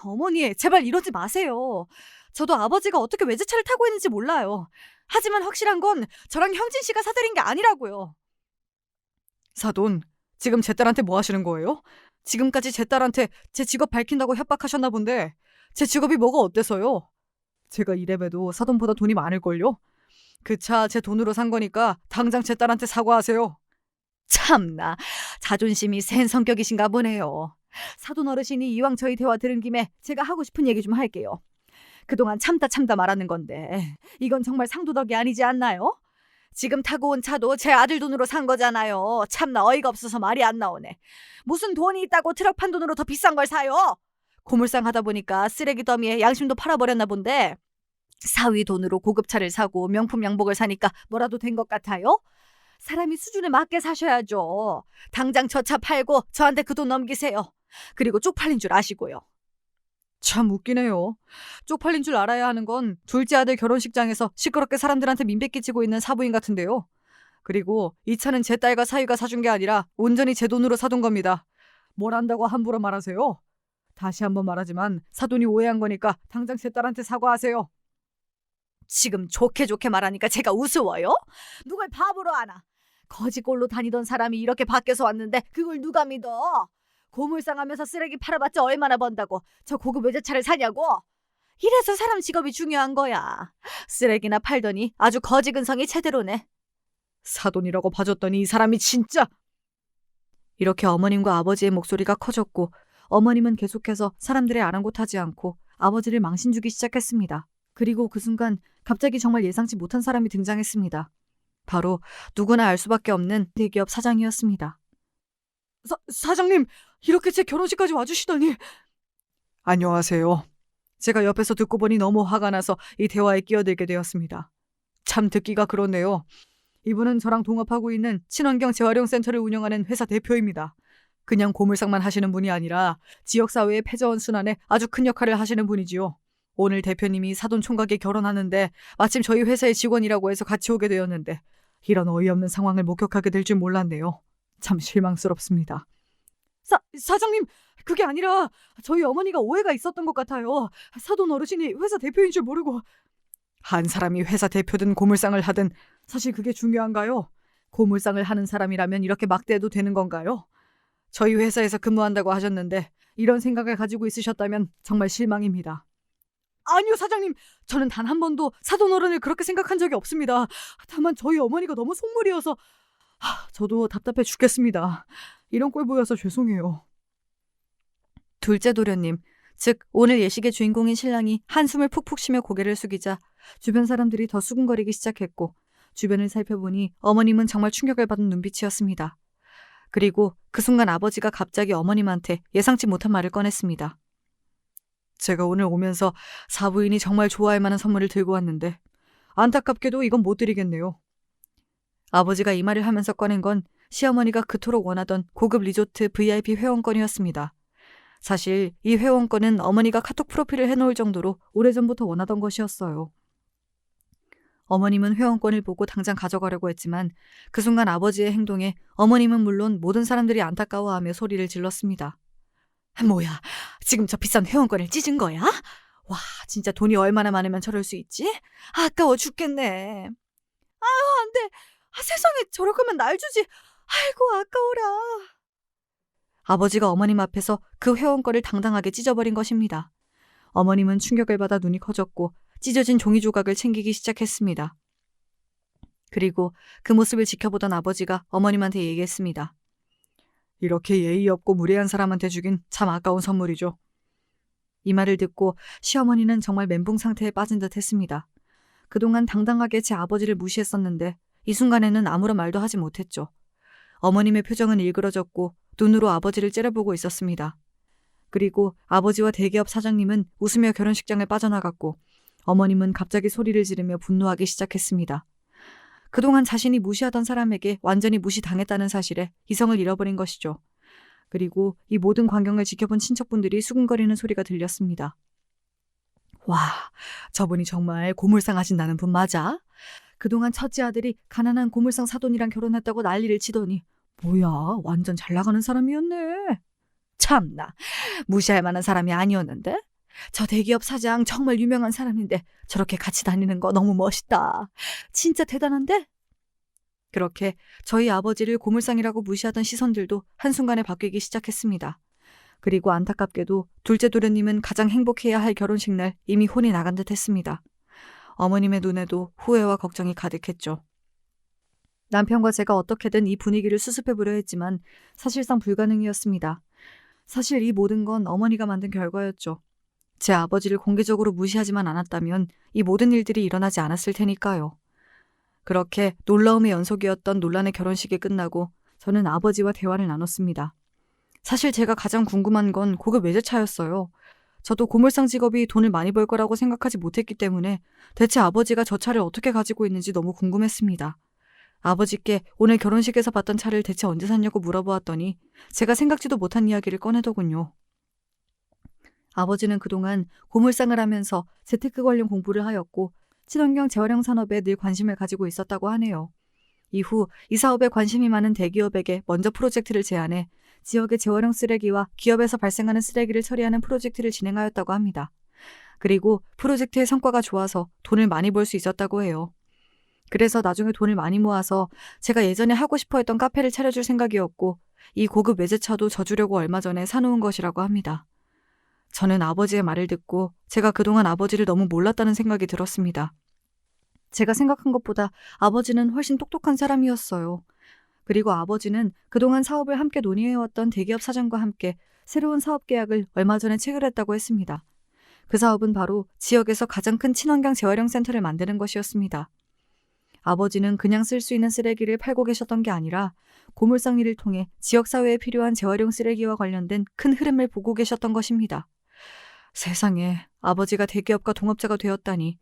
어머니, 제발 이러지 마세요. 저도 아버지가 어떻게 외제차를 타고 있는지 몰라요. 하지만 확실한 건 저랑 형진 씨가 사드린 게 아니라고요. 사돈, 지금 제 딸한테 뭐 하시는 거예요? 지금까지 제 딸한테 제 직업 밝힌다고 협박하셨나 본데 제 직업이 뭐가 어때서요? 제가 이래봬도 사돈보다 돈이 많을걸요? 그 차 제 돈으로 산 거니까 당장 제 딸한테 사과하세요. 참나, 자존심이 센 성격이신가 보네요. 사돈 어르신이 이왕 저희 대화 들은 김에 제가 하고 싶은 얘기 좀 할게요. 그동안 참다 말하는 건데 이건 정말 상도덕이 아니지 않나요? 지금 타고 온 차도 제 아들 돈으로 산 거잖아요. 참나 어이가 없어서 말이 안 나오네. 무슨 돈이 있다고 트럭 판 돈으로 더 비싼 걸 사요? 고물상 하다 보니까 쓰레기 더미에 양심도 팔아버렸나 본데 사위 돈으로 고급차를 사고 명품 양복을 사니까 뭐라도 된 것 같아요? 사람이 수준에 맞게 사셔야죠. 당장 저 차 팔고 저한테 그 돈 넘기세요. 그리고 쪽팔린 줄 아시고요. 참 웃기네요. 쪽팔린 줄 알아야 하는 건 둘째 아들 결혼식장에서 시끄럽게 사람들한테 민폐 끼치고 있는 사부인 같은데요. 그리고 이 차는 제 딸과 사위가 사준 게 아니라 온전히 제 돈으로 사둔 겁니다. 뭘 안다고 함부로 말하세요? 다시 한번 말하지만 사돈이 오해한 거니까 당장 제 딸한테 사과하세요. 지금 좋게 말하니까 제가 우스워요? 누굴 바보로 아나? 거지꼴로 다니던 사람이 이렇게 밖에서 왔는데 그걸 누가 믿어? 고물상하면서 쓰레기 팔아봤자 얼마나 번다고 저 고급 외제차를 사냐고? 이래서 사람 직업이 중요한 거야. 쓰레기나 팔더니 아주 거지근성이 제대로네. 사돈이라고 봐줬더니 이 사람이 진짜... 이렇게 어머님과 아버지의 목소리가 커졌고 어머님은 계속해서 사람들의 아랑곳하지 않고 아버지를 망신주기 시작했습니다. 그리고 그 순간 갑자기 정말 예상치 못한 사람이 등장했습니다. 바로 누구나 알 수밖에 없는 대기업 사장이었습니다. 사장님, 이렇게 제 결혼식까지 와주시다니. 안녕하세요. 제가 옆에서 듣고 보니 너무 화가 나서 이 대화에 끼어들게 되었습니다. 참 듣기가 그렇네요. 이분은 저랑 동업하고 있는 친환경 재활용 센터를 운영하는 회사 대표입니다. 그냥 고물상만 하시는 분이 아니라 지역사회의 패자원 순환에 아주 큰 역할을 하시는 분이지요. 오늘 대표님이 사돈 총각이 결혼하는데 마침 저희 회사의 직원이라고 해서 같이 오게 되었는데 이런 어이없는 상황을 목격하게 될 줄 몰랐네요. 참 실망스럽습니다. 사장님, 그게 아니라 저희 어머니가 오해가 있었던 것 같아요. 사돈 어르신이 회사 대표인 줄 모르고. 한 사람이 회사 대표든 고물상을 하든 사실 그게 중요한가요? 고물상을 하는 사람이라면 이렇게 막대해도 되는 건가요? 저희 회사에서 근무한다고 하셨는데 이런 생각을 가지고 있으셨다면 정말 실망입니다. 아니요, 사장님. 저는 단 한 번도 사돈 어른을 그렇게 생각한 적이 없습니다. 다만 저희 어머니가 너무 속물이어서 저도 답답해 죽겠습니다. 이런 꼴 보여서 죄송해요. 둘째 도련님, 즉 오늘 예식의 주인공인 신랑이 한숨을 푹푹 쉬며 고개를 숙이자 주변 사람들이 더 수군거리기 시작했고 주변을 살펴보니 어머님은 정말 충격을 받은 눈빛이었습니다. 그리고 그 순간 아버지가 갑자기 어머님한테 예상치 못한 말을 꺼냈습니다. 제가 오늘 오면서 사부인이 정말 좋아할 만한 선물을 들고 왔는데 안타깝게도 이건 못 드리겠네요. 아버지가 이 말을 하면서 꺼낸 건 시어머니가 그토록 원하던 고급 리조트 VIP 회원권이었습니다. 사실 이 회원권은 어머니가 카톡 프로필을 해놓을 정도로 오래전부터 원하던 것이었어요. 어머님은 회원권을 보고 당장 가져가려고 했지만 그 순간 아버지의 행동에 어머님은 물론 모든 사람들이 안타까워하며 소리를 질렀습니다. 뭐야, 지금 저 비싼 회원권을 찢은 거야? 와, 진짜 돈이 얼마나 많으면 저럴 수 있지? 아까워 죽겠네. 안 돼. 세상에 저럴 거면 날 주지. 아이고 아까워라. 아버지가 어머님 앞에서 그 회원권을 당당하게 찢어버린 것입니다. 어머님은 충격을 받아 눈이 커졌고 찢어진 종이 조각을 챙기기 시작했습니다. 그리고 그 모습을 지켜보던 아버지가 어머님한테 얘기했습니다. 이렇게 예의 없고 무례한 사람한테 주긴 참 아까운 선물이죠. 이 말을 듣고 시어머니는 정말 멘붕 상태에 빠진 듯 했습니다. 그동안 당당하게 제 아버지를 무시했었는데 이 순간에는 아무런 말도 하지 못했죠. 어머님의 표정은 일그러졌고 눈으로 아버지를 째려보고 있었습니다. 그리고 아버지와 대기업 사장님은 웃으며 결혼식장을 빠져나갔고 어머님은 갑자기 소리를 지르며 분노하기 시작했습니다. 그동안 자신이 무시하던 사람에게 완전히 무시당했다는 사실에 이성을 잃어버린 것이죠. 그리고 이 모든 광경을 지켜본 친척분들이 수군거리는 소리가 들렸습니다. 와, 저분이 정말 고물상 하신다는 분 맞아? 그동안 첫째 아들이 가난한 고물상 사돈이랑 결혼했다고 난리를 치더니 뭐야, 완전 잘 나가는 사람이었네. 참나, 무시할 만한 사람이 아니었는데? 저 대기업 사장 정말 유명한 사람인데 저렇게 같이 다니는 거 너무 멋있다. 진짜 대단한데? 그렇게 저희 아버지를 고물상이라고 무시하던 시선들도 한순간에 바뀌기 시작했습니다. 그리고 안타깝게도 둘째 도련님은 가장 행복해야 할 결혼식 날 이미 혼이 나간 듯 했습니다. 어머님의 눈에도 후회와 걱정이 가득했죠. 남편과 제가 어떻게든 이 분위기를 수습해보려 했지만 사실상 불가능이었습니다. 사실 이 모든 건 어머니가 만든 결과였죠. 제 아버지를 공개적으로 무시하지만 않았다면 이 모든 일들이 일어나지 않았을 테니까요. 그렇게 놀라움의 연속이었던 논란의 결혼식이 끝나고 저는 아버지와 대화를 나눴습니다. 사실 제가 가장 궁금한 건 고급 외제차였어요. 저도 고물상 직업이 돈을 많이 벌 거라고 생각하지 못했기 때문에 대체 아버지가 저 차를 어떻게 가지고 있는지 너무 궁금했습니다. 아버지께 오늘 결혼식에서 봤던 차를 대체 언제 샀냐고 물어보았더니 제가 생각지도 못한 이야기를 꺼내더군요. 아버지는 그동안 고물상을 하면서 재테크 관련 공부를 하였고 친환경 재활용 산업에 늘 관심을 가지고 있었다고 하네요. 이후 이 사업에 관심이 많은 대기업에게 먼저 프로젝트를 제안해 지역의 재활용 쓰레기와 기업에서 발생하는 쓰레기를 처리하는 프로젝트를 진행하였다고 합니다. 그리고 프로젝트의 성과가 좋아서 돈을 많이 벌 수 있었다고 해요. 그래서 나중에 돈을 많이 모아서 제가 예전에 하고 싶어 했던 카페를 차려줄 생각이었고 이 고급 외제차도 저 주려고 얼마 전에 사놓은 것이라고 합니다. 저는 아버지의 말을 듣고 제가 그동안 아버지를 너무 몰랐다는 생각이 들었습니다. 제가 생각한 것보다 아버지는 훨씬 똑똑한 사람이었어요. 그리고 아버지는 그동안 사업을 함께 논의해왔던 대기업 사장과 함께 새로운 사업 계약을 얼마 전에 체결했다고 했습니다. 그 사업은 바로 지역에서 가장 큰 친환경 재활용 센터를 만드는 것이었습니다. 아버지는 그냥 쓸 수 있는 쓰레기를 팔고 계셨던 게 아니라 고물상 일을 통해 지역사회에 필요한 재활용 쓰레기와 관련된 큰 흐름을 보고 계셨던 것입니다. 세상에, 아버지가 대기업가 동업자가 되었다니.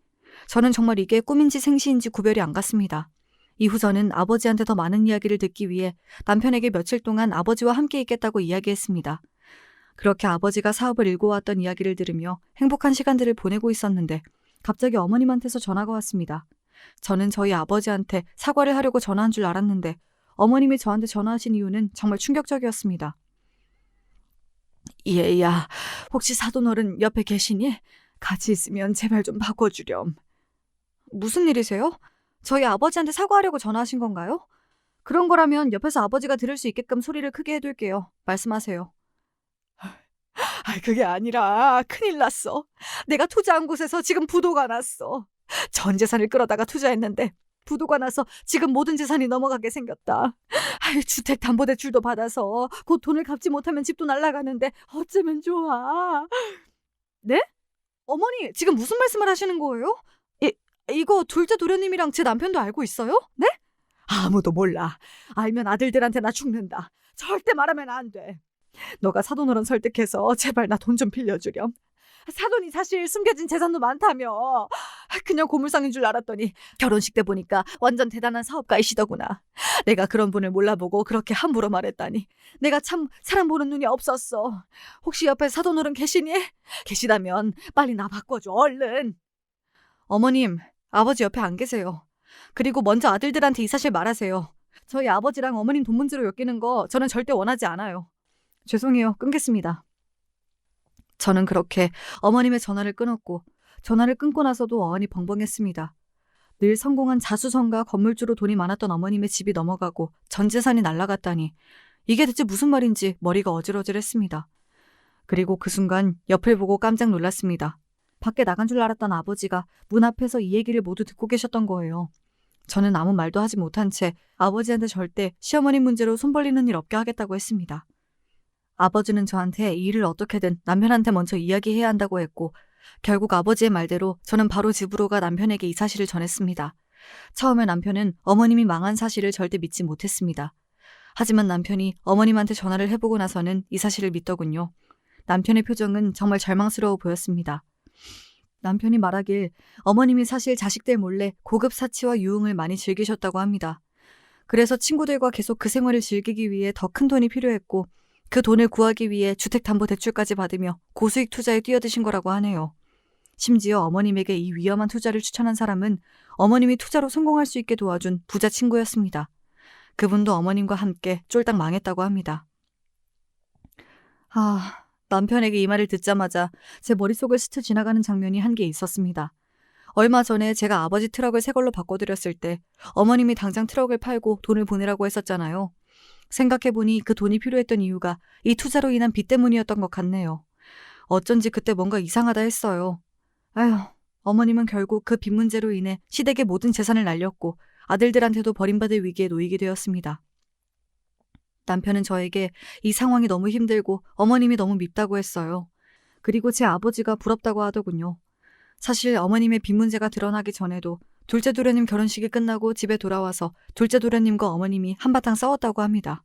저는 정말 이게 꿈인지 생시인지 구별이 안 갔습니다. 이후 저는 아버지한테 더 많은 이야기를 듣기 위해 남편에게 며칠 동안 아버지와 함께 있겠다고 이야기했습니다. 그렇게 아버지가 사업을 일궈왔던 이야기를 들으며 행복한 시간들을 보내고 있었는데 갑자기 어머님한테서 전화가 왔습니다. 저는 저희 아버지한테 사과를 하려고 전화한 줄 알았는데 어머님이 저한테 전화하신 이유는 정말 충격적이었습니다. 얘야, 혹시 사돈어른 옆에 계시니? 같이 있으면 제발 좀 바꿔주렴. 무슨 일이세요? 저희 아버지한테 사과하려고 전화하신 건가요? 그런 거라면 옆에서 아버지가 들을 수 있게끔 소리를 크게 해둘게요. 말씀하세요. 그게 아니라 큰일 났어. 내가 투자한 곳에서 지금 부도가 났어. 전 재산을 끌어다가 투자했는데 부도가 나서 지금 모든 재산이 넘어가게 생겼다. 주택담보대출도 받아서 곧 돈을 갚지 못하면 집도 날아가는데 어쩌면 좋아. 네? 어머니, 지금 무슨 말씀을 하시는 거예요? 이거 둘째 도련님이랑 제 남편도 알고 있어요? 네? 아무도 몰라. 알면 아들들한테 나 죽는다. 절대 말하면 안 돼. 너가 사돈어른 설득해서 제발 나 돈 좀 빌려주렴. 사돈이 사실 숨겨진 재산도 많다며. 그냥 고물상인 줄 알았더니 결혼식 때 보니까 완전 대단한 사업가이시더구나. 내가 그런 분을 몰라보고 그렇게 함부로 말했다니. 내가 참 사람 보는 눈이 없었어. 혹시 옆에 사돈어른 계시니? 계시다면 빨리 나 바꿔줘, 얼른. 어머님, 아버지 옆에 안 계세요. 그리고 먼저 아들들한테 이 사실 말하세요. 저희 아버지랑 어머님 돈 문제로 엮이는 거 저는 절대 원하지 않아요. 죄송해요. 끊겠습니다. 저는 그렇게 어머님의 전화를 끊었고 전화를 끊고 나서도 어안이 벙벙했습니다. 늘 성공한 자수성가 건물주로 돈이 많았던 어머님의 집이 넘어가고 전 재산이 날아갔다니 이게 대체 무슨 말인지 머리가 어질어질했습니다. 그리고 그 순간 옆을 보고 깜짝 놀랐습니다. 밖에 나간 줄 알았던 아버지가 문 앞에서 이 얘기를 모두 듣고 계셨던 거예요. 저는 아무 말도 하지 못한 채 아버지한테 절대 시어머니 문제로 손 벌리는 일 없게 하겠다고 했습니다. 아버지는 저한테 이 일을 어떻게든 남편한테 먼저 이야기해야 한다고 했고 결국 아버지의 말대로 저는 바로 집으로 가 남편에게 이 사실을 전했습니다. 처음에 남편은 어머님이 망한 사실을 절대 믿지 못했습니다. 하지만 남편이 어머님한테 전화를 해보고 나서는 이 사실을 믿더군요. 남편의 표정은 정말 절망스러워 보였습니다. 남편이 말하길 어머님이 사실 자식들 몰래 고급 사치와 유흥을 많이 즐기셨다고 합니다. 그래서 친구들과 계속 그 생활을 즐기기 위해 더 큰 돈이 필요했고 그 돈을 구하기 위해 주택담보대출까지 받으며 고수익 투자에 뛰어드신 거라고 하네요. 심지어 어머님에게 이 위험한 투자를 추천한 사람은 어머님이 투자로 성공할 수 있게 도와준 부자 친구였습니다. 그분도 어머님과 함께 쫄딱 망했다고 합니다. 남편에게 이 말을 듣자마자 제 머릿속을 스쳐 지나가는 장면이 한 개 있었습니다. 얼마 전에 제가 아버지 트럭을 새 걸로 바꿔드렸을 때 어머님이 당장 트럭을 팔고 돈을 보내라고 했었잖아요. 생각해보니 그 돈이 필요했던 이유가 이 투자로 인한 빚 때문이었던 것 같네요. 어쩐지 그때 뭔가 이상하다 했어요. 아휴, 어머님은 결국 그 빚 문제로 인해 시댁의 모든 재산을 날렸고 아들들한테도 버림받을 위기에 놓이게 되었습니다. 남편은 저에게 이 상황이 너무 힘들고 어머님이 너무 밉다고 했어요. 그리고 제 아버지가 부럽다고 하더군요. 사실 어머님의 빚 문제가 드러나기 전에도 둘째 도련님 결혼식이 끝나고 집에 돌아와서 둘째 도련님과 어머님이 한바탕 싸웠다고 합니다.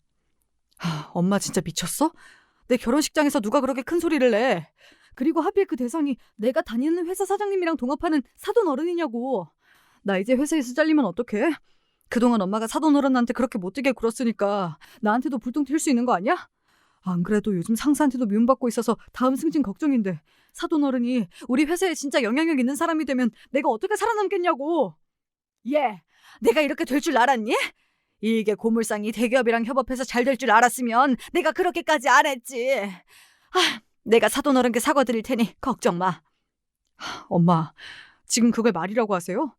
엄마 진짜 미쳤어? 내 결혼식장에서 누가 그렇게 큰 소리를 내? 그리고 하필 그 대상이 내가 다니는 회사 사장님이랑 동업하는 사돈 어른이냐고. 나 이제 회사에서 잘리면 어떡해? 그동안 엄마가 사돈 어른한테 그렇게 못되게 굴었으니까 나한테도 불똥 튈 수 있는 거 아니야? 안 그래도 요즘 상사한테도 미움받고 있어서 다음 승진 걱정인데 사돈 어른이 우리 회사에 진짜 영향력 있는 사람이 되면 내가 어떻게 살아남겠냐고. 얘, 내가 이렇게 될 줄 알았니? 이게 고물상이 대기업이랑 협업해서 잘 될 줄 알았으면 내가 그렇게까지 안 했지. 내가 사돈 어른께 사과드릴 테니 걱정 마. 엄마, 지금 그걸 말이라고 하세요?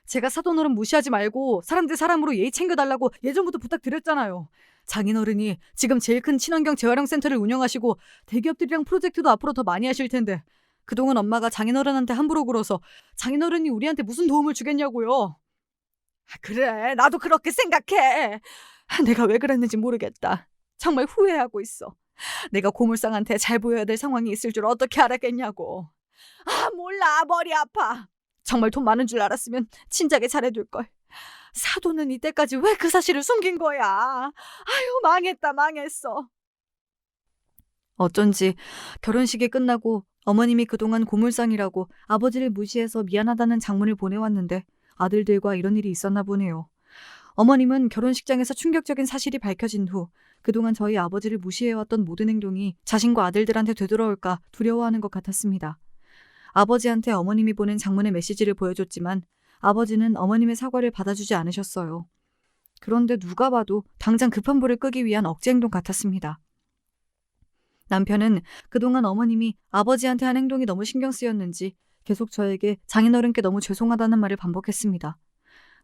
제가 사돈 어른 무시하지 말고 사람들 사람으로 예의 챙겨달라고 예전부터 부탁드렸잖아요. 장인어른이 지금 제일 큰 친환경 재활용 센터를 운영하시고 대기업들이랑 프로젝트도 앞으로 더 많이 하실 텐데 그동안 엄마가 장인어른한테 함부로 굴어서 장인어른이 우리한테 무슨 도움을 주겠냐고요. 그래, 나도 그렇게 생각해. 내가 왜 그랬는지 모르겠다. 정말 후회하고 있어. 내가 고물상한테 잘 보여야 될 상황이 있을 줄 어떻게 알았겠냐고. 몰라, 머리 아파. 정말 돈 많은 줄 알았으면 진작에 잘해둘걸. 사돈은 이때까지 왜 그 사실을 숨긴 거야. 아유, 망했어. 어쩐지 결혼식이 끝나고 어머님이 그동안 고물상이라고 아버지를 무시해서 미안하다는 장문을 보내왔는데 아들들과 이런 일이 있었나 보네요. 어머님은 결혼식장에서 충격적인 사실이 밝혀진 후 그동안 저희 아버지를 무시해왔던 모든 행동이 자신과 아들들한테 되돌아올까 두려워하는 것 같았습니다. 아버지한테 어머님이 보낸 장문의 메시지를 보여줬지만 아버지는 어머님의 사과를 받아주지 않으셨어요. 그런데 누가 봐도 당장 급한 불을 끄기 위한 억지 행동 같았습니다. 남편은 그동안 어머님이 아버지한테 한 행동이 너무 신경 쓰였는지 계속 저에게 장인어른께 너무 죄송하다는 말을 반복했습니다.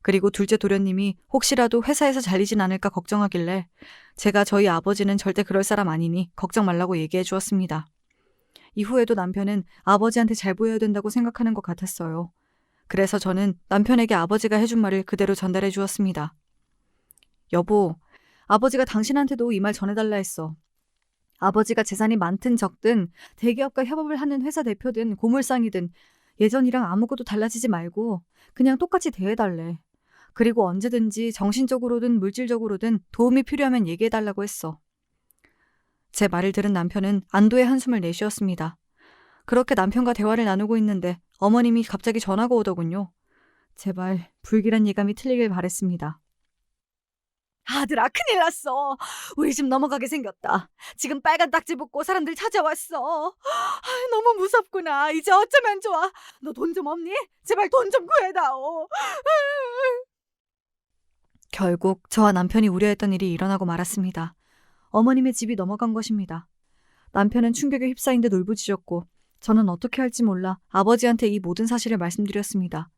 그리고 둘째 도련님이 혹시라도 회사에서 잘리진 않을까 걱정하길래 제가 저희 아버지는 절대 그럴 사람 아니니 걱정 말라고 얘기해 주었습니다. 이후에도 남편은 아버지한테 잘 보여야 된다고 생각하는 것 같았어요. 그래서 저는 남편에게 아버지가 해준 말을 그대로 전달해 주었습니다. 여보, 아버지가 당신한테도 이 말 전해달라 했어. 아버지가 재산이 많든 적든 대기업과 협업을 하는 회사 대표든 고물상이든 예전이랑 아무것도 달라지지 말고 그냥 똑같이 대해달래. 그리고 언제든지 정신적으로든 물질적으로든 도움이 필요하면 얘기해달라고 했어. 제 말을 들은 남편은 안도의 한숨을 내쉬었습니다. 그렇게 남편과 대화를 나누고 있는데 어머님이 갑자기 전화가 오더군요. 제발 불길한 예감이 틀리길 바랬습니다. 아들아, 큰일 났어. 우리 집 넘어가게 생겼다. 지금 빨간 딱지 붙고 사람들 찾아왔어. 너무 무섭구나. 이제 어쩌면 좋아. 너 돈 좀 없니? 제발 돈 좀 구해다오. 결국 저와 남편이 우려했던 일이 일어나고 말았습니다. 어머님의 집이 넘어간 것입니다. 남편은 충격에 휩싸인 듯 울부짖었고 저는 어떻게 할지 몰라 아버지한테 이 모든 사실을 말씀드렸습니다.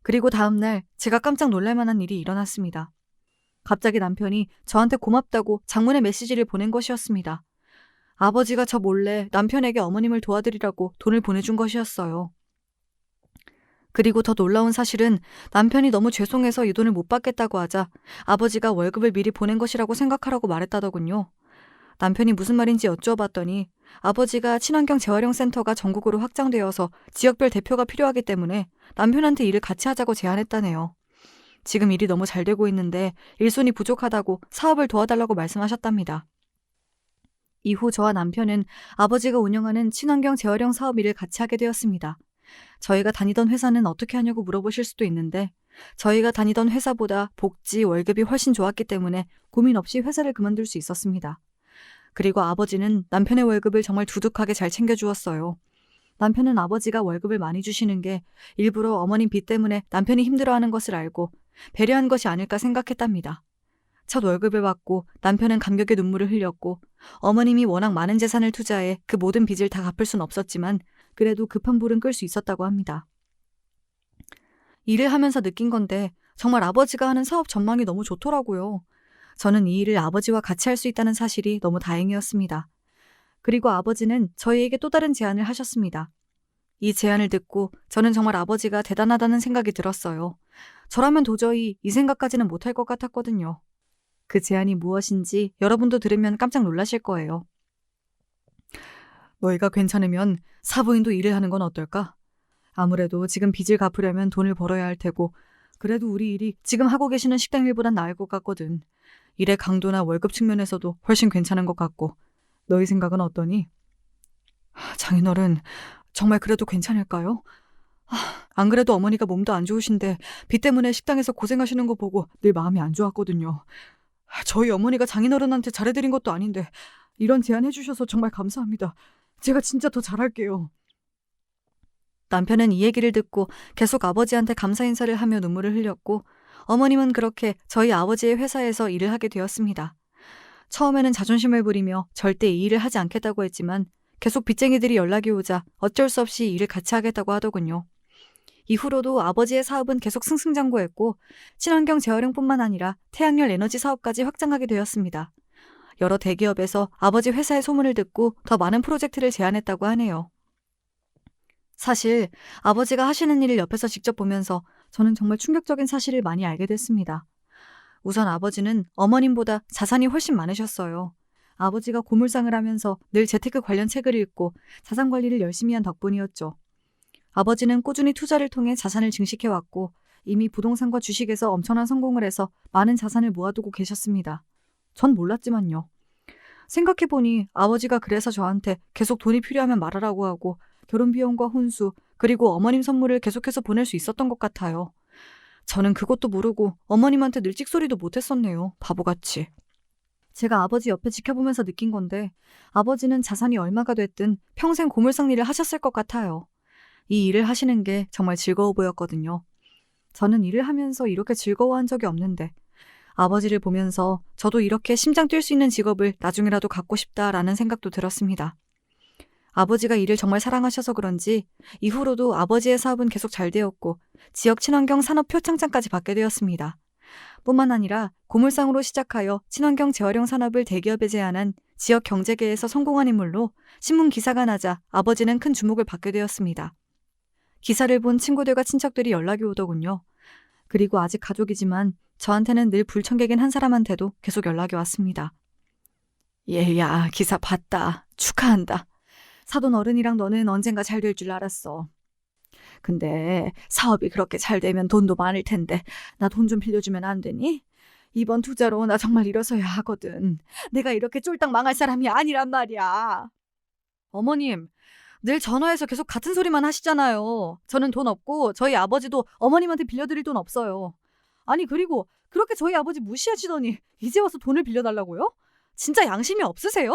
그리고 다음 날 제가 깜짝 놀랄 만한 일이 일어났습니다. 갑자기 남편이 저한테 고맙다고 장문의 메시지를 보낸 것이었습니다. 아버지가 저 몰래 남편에게 어머님을 도와드리라고 돈을 보내준 것이었어요. 그리고 더 놀라운 사실은 남편이 너무 죄송해서 이 돈을 못 받겠다고 하자 아버지가 월급을 미리 보낸 것이라고 생각하라고 말했다더군요. 남편이 무슨 말인지 여쭈어봤더니 아버지가 친환경 재활용 센터가 전국으로 확장되어서 지역별 대표가 필요하기 때문에 남편한테 일을 같이 하자고 제안했다네요. 지금 일이 너무 잘 되고 있는데 일손이 부족하다고 사업을 도와달라고 말씀하셨답니다. 이후 저와 남편은 아버지가 운영하는 친환경 재활용 사업 일을 같이 하게 되었습니다. 저희가 다니던 회사는 어떻게 하냐고 물어보실 수도 있는데 저희가 다니던 회사보다 복지, 월급이 훨씬 좋았기 때문에 고민 없이 회사를 그만둘 수 있었습니다. 그리고 아버지는 남편의 월급을 정말 두둑하게 잘 챙겨주었어요. 남편은 아버지가 월급을 많이 주시는 게 일부러 어머님 빚 때문에 남편이 힘들어하는 것을 알고 배려한 것이 아닐까 생각했답니다. 첫 월급을 받고 남편은 감격의 눈물을 흘렸고 어머님이 워낙 많은 재산을 투자해 그 모든 빚을 다 갚을 순 없었지만 그래도 급한 불은 끌 수 있었다고 합니다. 일을 하면서 느낀 건데 정말 아버지가 하는 사업 전망이 너무 좋더라고요. 저는 이 일을 아버지와 같이 할 수 있다는 사실이 너무 다행이었습니다. 그리고 아버지는 저희에게 또 다른 제안을 하셨습니다. 이 제안을 듣고 저는 정말 아버지가 대단하다는 생각이 들었어요. 저라면 도저히 이 생각까지는 못할 것 같았거든요. 그 제안이 무엇인지 여러분도 들으면 깜짝 놀라실 거예요. 너희가 괜찮으면 사부인도 일을 하는 건 어떨까? 아무래도 지금 빚을 갚으려면 돈을 벌어야 할 테고 그래도 우리 일이 지금 하고 계시는 식당 일보단 나을 것 같거든. 일의 강도나 월급 측면에서도 훨씬 괜찮은 것 같고 너희 생각은 어떠니? 장인어른, 정말 그래도 괜찮을까요? 안 그래도 어머니가 몸도 안 좋으신데 빚 때문에 식당에서 고생하시는 거 보고 늘 마음이 안 좋았거든요. 저희 어머니가 장인어른한테 잘해드린 것도 아닌데 이런 제안 해주셔서 정말 감사합니다. 제가 진짜 더 잘할게요. 남편은 이 얘기를 듣고 계속 아버지한테 감사 인사를 하며 눈물을 흘렸고 어머님은 그렇게 저희 아버지의 회사에서 일을 하게 되었습니다. 처음에는 자존심을 부리며 절대 이 일을 하지 않겠다고 했지만 계속 빚쟁이들이 연락이 오자 어쩔 수 없이 일을 같이 하겠다고 하더군요. 이후로도 아버지의 사업은 계속 승승장구했고 친환경 재활용뿐만 아니라 태양열 에너지 사업까지 확장하게 되었습니다. 여러 대기업에서 아버지 회사의 소문을 듣고 더 많은 프로젝트를 제안했다고 하네요. 사실 아버지가 하시는 일을 옆에서 직접 보면서 저는 정말 충격적인 사실을 많이 알게 됐습니다. 우선 아버지는 어머님보다 자산이 훨씬 많으셨어요. 아버지가 고물상을 하면서 늘 재테크 관련 책을 읽고 자산 관리를 열심히 한 덕분이었죠. 아버지는 꾸준히 투자를 통해 자산을 증식해왔고 이미 부동산과 주식에서 엄청난 성공을 해서 많은 자산을 모아두고 계셨습니다. 전 몰랐지만요. 생각해보니 아버지가 그래서 저한테 계속 돈이 필요하면 말하라고 하고 결혼 비용과 혼수 그리고 어머님 선물을 계속해서 보낼 수 있었던 것 같아요. 저는 그것도 모르고 어머님한테 늘 찍소리도 못했었네요. 바보같이. 제가 아버지 옆에 지켜보면서 느낀 건데 아버지는 자산이 얼마가 됐든 평생 고물상 일을 하셨을 것 같아요. 이 일을 하시는 게 정말 즐거워 보였거든요. 저는 일을 하면서 이렇게 즐거워한 적이 없는데 아버지를 보면서 저도 이렇게 심장 뛸 수 있는 직업을 나중에라도 갖고 싶다라는 생각도 들었습니다. 아버지가 일을 정말 사랑하셔서 그런지 이후로도 아버지의 사업은 계속 잘 되었고 지역 친환경 산업 표창장까지 받게 되었습니다. 뿐만 아니라 고물상으로 시작하여 친환경 재활용 산업을 대기업에 제안한 지역 경제계에서 성공한 인물로 신문 기사가 나자 아버지는 큰 주목을 받게 되었습니다. 기사를 본 친구들과 친척들이 연락이 오더군요. 그리고 아직 가족이지만 저한테는 늘 불청객인 한 사람한테도 계속 연락이 왔습니다. 얘야, 기사 봤다. 축하한다. 사돈 어른이랑 너는 언젠가 잘 될 줄 알았어. 근데 사업이 그렇게 잘 되면 돈도 많을 텐데 나 돈 좀 빌려주면 안 되니? 이번 투자로 나 정말 일어서야 하거든. 내가 이렇게 쫄딱 망할 사람이 아니란 말이야. 어머님, 늘 전화해서 계속 같은 소리만 하시잖아요. 저는 돈 없고 저희 아버지도 어머님한테 빌려드릴 돈 없어요. 아니 그리고 그렇게 저희 아버지 무시하시더니 이제 와서 돈을 빌려달라고요? 진짜 양심이 없으세요?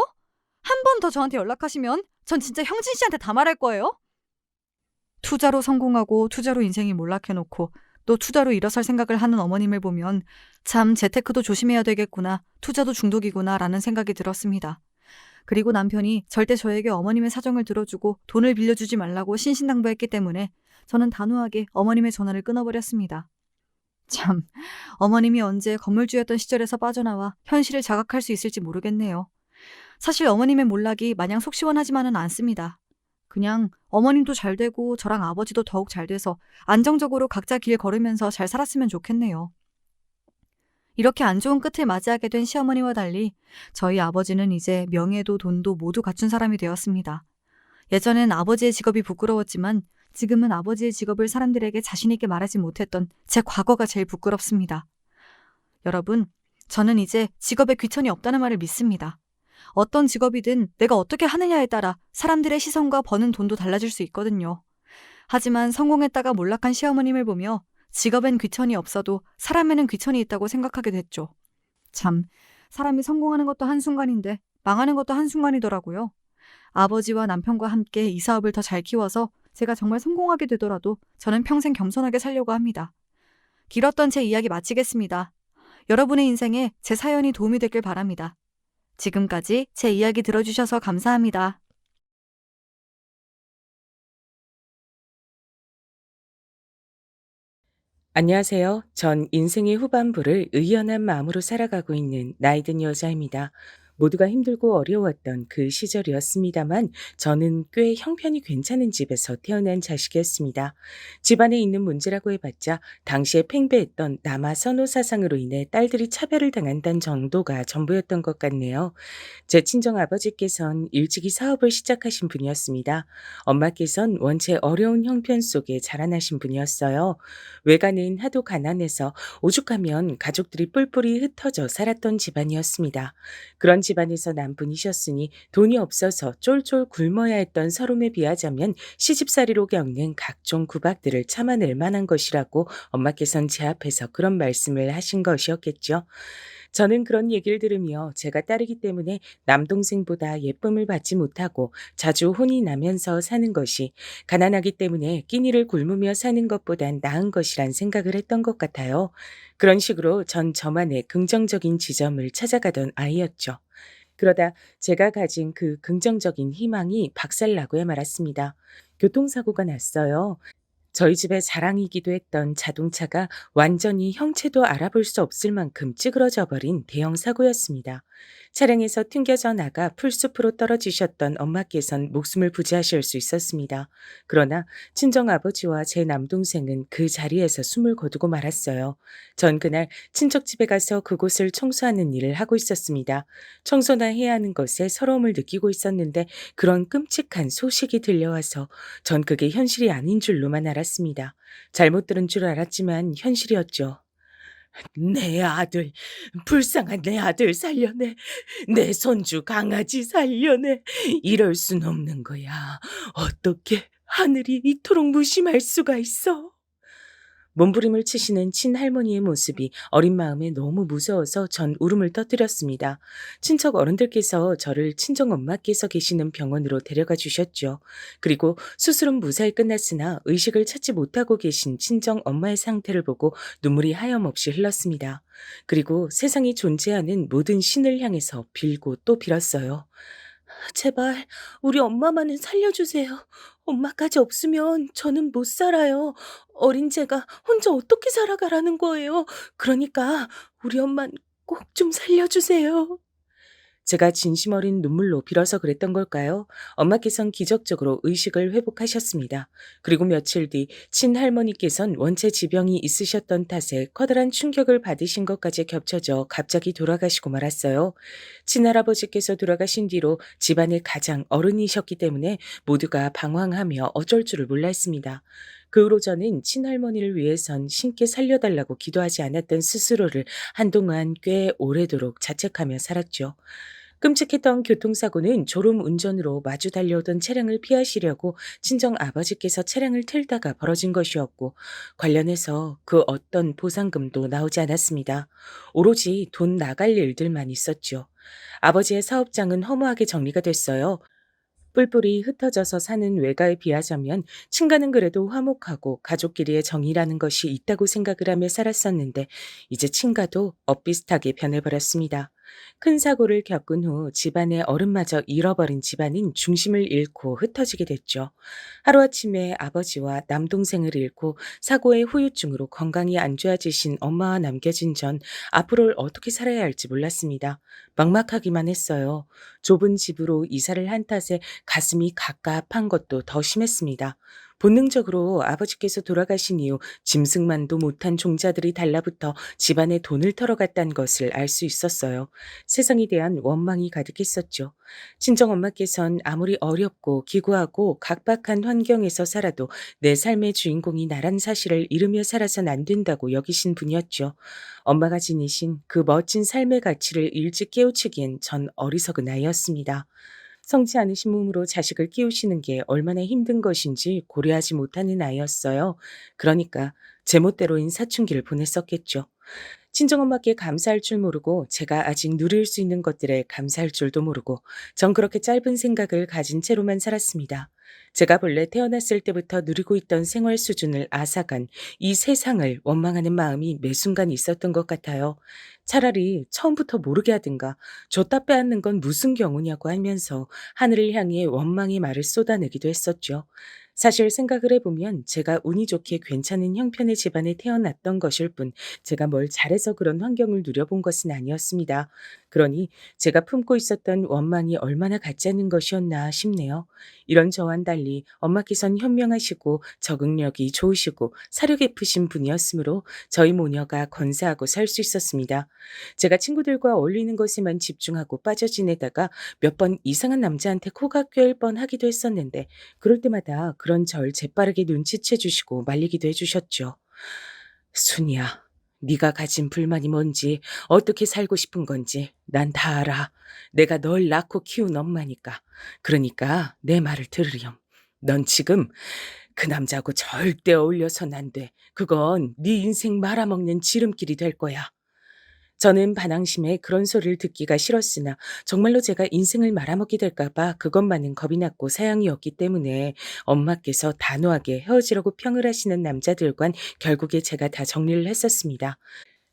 한 번 더 저한테 연락하시면 전 진짜 형진 씨한테 다 말할 거예요. 투자로 성공하고 투자로 인생이 몰락해놓고 또 투자로 일어설 생각을 하는 어머님을 보면 참 재테크도 조심해야 되겠구나, 투자도 중독이구나 라는 생각이 들었습니다. 그리고 남편이 절대 저에게 어머님의 사정을 들어주고 돈을 빌려주지 말라고 신신당부했기 때문에 저는 단호하게 어머님의 전화를 끊어버렸습니다. 참, 어머님이 언제 건물주였던 시절에서 빠져나와 현실을 자각할 수 있을지 모르겠네요. 사실 어머님의 몰락이 마냥 속 시원하지만은 않습니다. 그냥 어머님도 잘 되고 저랑 아버지도 더욱 잘 돼서 안정적으로 각자 길 걸으면서 잘 살았으면 좋겠네요. 이렇게 안 좋은 끝을 맞이하게 된 시어머니와 달리 저희 아버지는 이제 명예도 돈도 모두 갖춘 사람이 되었습니다. 예전엔 아버지의 직업이 부끄러웠지만 지금은 아버지의 직업을 사람들에게 자신 있게 말하지 못했던 제 과거가 제일 부끄럽습니다. 여러분, 저는 이제 직업에 귀천이 없다는 말을 믿습니다. 어떤 직업이든 내가 어떻게 하느냐에 따라 사람들의 시선과 버는 돈도 달라질 수 있거든요. 하지만 성공했다가 몰락한 시어머님을 보며 직업엔 귀천이 없어도 사람에는 귀천이 있다고 생각하게 됐죠. 참, 사람이 성공하는 것도 한순간인데 망하는 것도 한순간이더라고요. 아버지와 남편과 함께 이 사업을 더 잘 키워서 제가 정말 성공하게 되더라도 저는 평생 겸손하게 살려고 합니다. 길었던 제 이야기 마치겠습니다. 여러분의 인생에 제 사연이 도움이 됐길 바랍니다. 지금까지 제 이야기 들어주셔서 감사합니다. 안녕하세요. 전 인생의 후반부를 의연한 마음으로 살아가고 있는 나이든 여자입니다. 모두가 힘들고 어려웠던 그 시절이었습니다만 저는 꽤 형편이 괜찮은 집에서 태어난 자식이었습니다. 집안에 있는 문제라고 해봤자 당시에 팽배했던 남아 선호 사상으로 인해 딸들이 차별을 당한다는 정도가 전부였던 것 같네요. 제 친정 아버지께선 일찍이 사업을 시작하신 분이었습니다. 엄마께선 원체 어려운 형편 속에 자라나신 분이었어요. 외가는 하도 가난해서 오죽하면 가족들이 뿔뿔이 흩어져 살았던 집안이었습니다. 그런 집안에서 난 분이셨으니 돈이 없어서 쫄쫄 굶어야 했던 서름에 비하자면 시집살이로 겪는 각종 구박들을 참아낼 만한 것이라고 엄마께선 제 앞에서 그런 말씀을 하신 것이었겠죠. 저는 그런 얘기를 들으며 제가 딸이기 때문에 남동생보다 예쁨을 받지 못하고 자주 혼이 나면서 사는 것이 가난하기 때문에 끼니를 굶으며 사는 것보단 나은 것이란 생각을 했던 것 같아요. 그런 식으로 전 저만의 긍정적인 지점을 찾아가던 아이였죠. 그러다 제가 가진 그 긍정적인 희망이 박살나고야 말았습니다. 교통사고가 났어요. 저희 집의 자랑이기도 했던 자동차가 완전히 형체도 알아볼 수 없을 만큼 찌그러져 버린 대형 사고였습니다. 차량에서 튕겨져 나가 풀숲으로 떨어지셨던 엄마께선 목숨을 부지하실 수 있었습니다. 그러나 친정아버지와 제 남동생은 그 자리에서 숨을 거두고 말았어요. 전 그날 친척 집에 가서 그곳을 청소하는 일을 하고 있었습니다. 청소나 해야 하는 것에 서러움을 느끼고 있었는데 그런 끔찍한 소식이 들려와서 전 그게 현실이 아닌 줄로만 알았습니다. 잘못 들은 줄 알았지만 현실이었죠. 내 아들, 불쌍한 내 아들 살려내. 내 손주 강아지 살려내. 이럴 순 없는 거야. 어떻게 하늘이 이토록 무심할 수가 있어? 몸부림을 치시는 친할머니의 모습이 어린 마음에 너무 무서워서 전 울음을 터뜨렸습니다. 친척 어른들께서 저를 친정엄마께서 계시는 병원으로 데려가 주셨죠. 그리고 수술은 무사히 끝났으나 의식을 찾지 못하고 계신 친정엄마의 상태를 보고 눈물이 하염없이 흘렀습니다. 그리고 세상에 존재하는 모든 신을 향해서 빌고 또 빌었어요. 제발 우리 엄마만은 살려주세요. 엄마까지 없으면 저는 못 살아요. 어린 제가 혼자 어떻게 살아가라는 거예요. 그러니까 우리 엄만 꼭 좀 살려주세요. 제가 진심 어린 눈물로 빌어서 그랬던 걸까요? 엄마께선 기적적으로 의식을 회복하셨습니다. 그리고 며칠 뒤 친할머니께선 원체 지병이 있으셨던 탓에 커다란 충격을 받으신 것까지 겹쳐져 갑자기 돌아가시고 말았어요. 친할아버지께서 돌아가신 뒤로 집안의 가장 어른이셨기 때문에 모두가 방황하며 어쩔 줄을 몰랐습니다. 그 후로 저는 친할머니를 위해선 신께 살려달라고 기도하지 않았던 스스로를 한동안 꽤 오래도록 자책하며 살았죠. 끔찍했던 교통사고는 졸음 운전으로 마주 달려오던 차량을 피하시려고 친정 아버지께서 차량을 틀다가 벌어진 것이었고, 관련해서 그 어떤 보상금도 나오지 않았습니다. 오로지 돈 나갈 일들만 있었죠. 아버지의 사업장은 허무하게 정리가 됐어요. 뿔뿔이 흩어져서 사는 외가에 비하자면 친가는 그래도 화목하고 가족끼리의 정이라는 것이 있다고 생각을 하며 살았었는데, 이제 친가도 엇비슷하게 변해버렸습니다. 큰 사고를 겪은 후 집안의 어른마저 잃어버린 집안은 중심을 잃고 흩어지게 됐죠. 하루아침에 아버지와 남동생을 잃고 사고의 후유증으로 건강이 안 좋아지신 엄마와 남겨진 전, 앞으로를 어떻게 살아야 할지 몰랐습니다. 막막하기만 했어요. 좁은 집으로 이사를 한 탓에 가슴이 갑갑한 것도 더 심했습니다. 본능적으로 아버지께서 돌아가신 이후 짐승만도 못한 종자들이 달라붙어 집안에 돈을 털어갔다는 것을 알 수 있었어요. 세상에 대한 원망이 가득했었죠. 친정엄마께선 아무리 어렵고 기구하고 각박한 환경에서 살아도 내 삶의 주인공이 나란 사실을 잃으며 살아선 안 된다고 여기신 분이었죠. 엄마가 지니신 그 멋진 삶의 가치를 일찍 깨우치기엔 전 어리석은 아이였습니다. 성치 않으신 몸으로 자식을 키우시는 게 얼마나 힘든 것인지 고려하지 못하는 아이였어요. 그러니까 제멋대로인 사춘기를 보냈었겠죠. 친정엄마께 감사할 줄 모르고 제가 아직 누릴 수 있는 것들에 감사할 줄도 모르고 전 그렇게 짧은 생각을 가진 채로만 살았습니다. 제가 본래 태어났을 때부터 누리고 있던 생활 수준을 앗아간 이 세상을 원망하는 마음이 매 순간 있었던 것 같아요. 차라리 처음부터 모르게 하든가 줬다 빼앗는 건 무슨 경우냐고 하면서 하늘을 향해 원망의 말을 쏟아내기도 했었죠. 사실 생각을 해보면 제가 운이 좋게 괜찮은 형편의 집안에 태어났던 것일 뿐, 제가 뭘 잘해서 그런 환경을 누려본 것은 아니었습니다. 그러니 제가 품고 있었던 원망이 얼마나 가짜는 것이었나 싶네요. 이런 저와는 달리 엄마께서는 현명하시고 적응력이 좋으시고 사려 깊으신 분이었으므로 저희 모녀가 건사하고 살 수 있었습니다. 제가 친구들과 어울리는 것에만 집중하고 빠져 지내다가 몇 번 이상한 남자한테 코가 꿰일 뻔하기도 했었는데, 그럴 때마다 그런 절 재빠르게 눈치채 주시고 말리기도 해주셨죠. 순이야, 네가 가진 불만이 뭔지, 어떻게 살고 싶은 건지 난 다 알아. 내가 널 낳고 키운 엄마니까. 그러니까 내 말을 들으렴. 넌 지금 그 남자하고 절대 어울려선 안 돼. 그건 네 인생 말아먹는 지름길이 될 거야. 저는 반항심에 그런 소리를 듣기가 싫었으나 정말로 제가 인생을 말아먹게 될까 봐 그것만은 겁이 났고 사양이었기 때문에 엄마께서 단호하게 헤어지라고 평을 하시는 남자들과는 결국에 제가 다 정리를 했었습니다.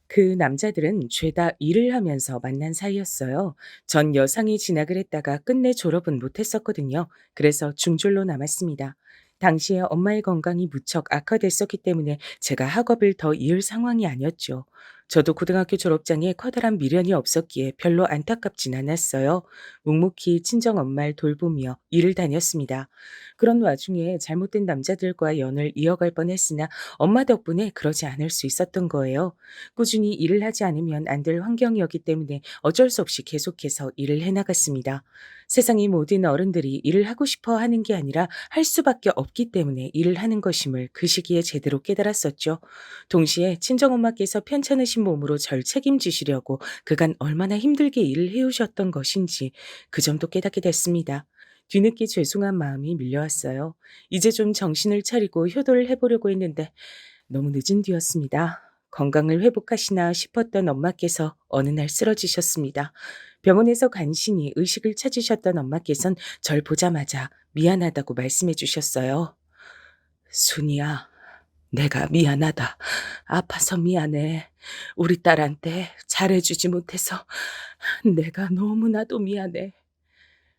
그 남자들은 죄다 일을 하면서 만난 사이였어요. 전 여상이 진학을 했다가 끝내 졸업은 못했었거든요. 그래서 중졸로 남았습니다. 당시에 엄마의 건강이 무척 악화됐었기 때문에 제가 학업을 더 이을 상황이 아니었죠. 저도 고등학교 졸업장에 커다란 미련이 없었기에 별로 안타깝진 않았어요. 묵묵히 친정엄마를 돌보며 일을 다녔습니다. 그런 와중에 잘못된 남자들과 연을 이어갈 뻔했으나 엄마 덕분에 그러지 않을 수 있었던 거예요. 꾸준히 일을 하지 않으면 안 될 환경이었기 때문에 어쩔 수 없이 계속해서 일을 해나갔습니다. 세상의 모든 어른들이 일을 하고 싶어 하는 게 아니라 할 수밖에 없기 때문에 일을 하는 것임을 그 시기에 제대로 깨달았었죠. 동시에 친정엄마께서 편찮으신 몸으로 절 책임지시려고 그간 얼마나 힘들게 일을 해오셨던 것인지 그 점도 깨닫게 됐습니다. 뒤늦게 죄송한 마음이 밀려왔어요. 이제 좀 정신을 차리고 효도를 해보려고 했는데 너무 늦은 뒤였습니다. 건강을 회복하시나 싶었던 엄마께서 어느 날 쓰러지셨습니다. 병원에서 간신히 의식을 찾으셨던 엄마께선 절 보자마자 미안하다고 말씀해 주셨어요. 순이야, 내가 미안하다. 아파서 미안해. 우리 딸한테 잘해주지 못해서 내가 너무나도 미안해.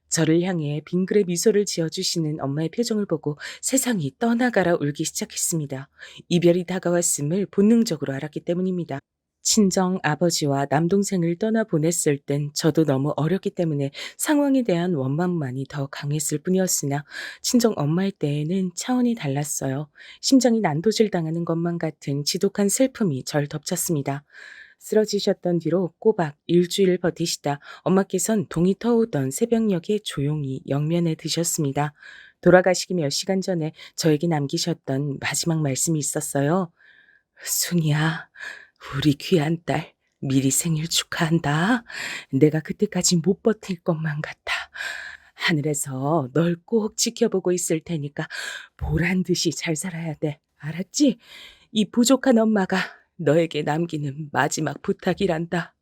저를 향해 빙그레 미소를 지어주시는 엄마의 표정을 보고 세상이 떠나가라 울기 시작했습니다. 이별이 다가왔음을 본능적으로 알았기 때문입니다. 친정 아버지와 남동생을 떠나보냈을 땐 저도 너무 어렸기 때문에 상황에 대한 원망만이 더 강했을 뿐이었으나 친정 엄마의 때에는 차원이 달랐어요. 심장이 난도질 당하는 것만 같은 지독한 슬픔이 절 덮쳤습니다. 쓰러지셨던 뒤로 꼬박 일주일을 버티시다 엄마께선 동이 터오던 새벽녘에 조용히 영면에 드셨습니다. 돌아가시기 몇 시간 전에 저에게 남기셨던 마지막 말씀이 있었어요. 순이야, 우리 귀한 딸, 미리 생일 축하한다. 내가 그때까지 못 버틸 것만 같아. 하늘에서 널 꼭 지켜보고 있을 테니까 보란 듯이 잘 살아야 돼. 알았지? 이 부족한 엄마가 너에게 남기는 마지막 부탁이란다.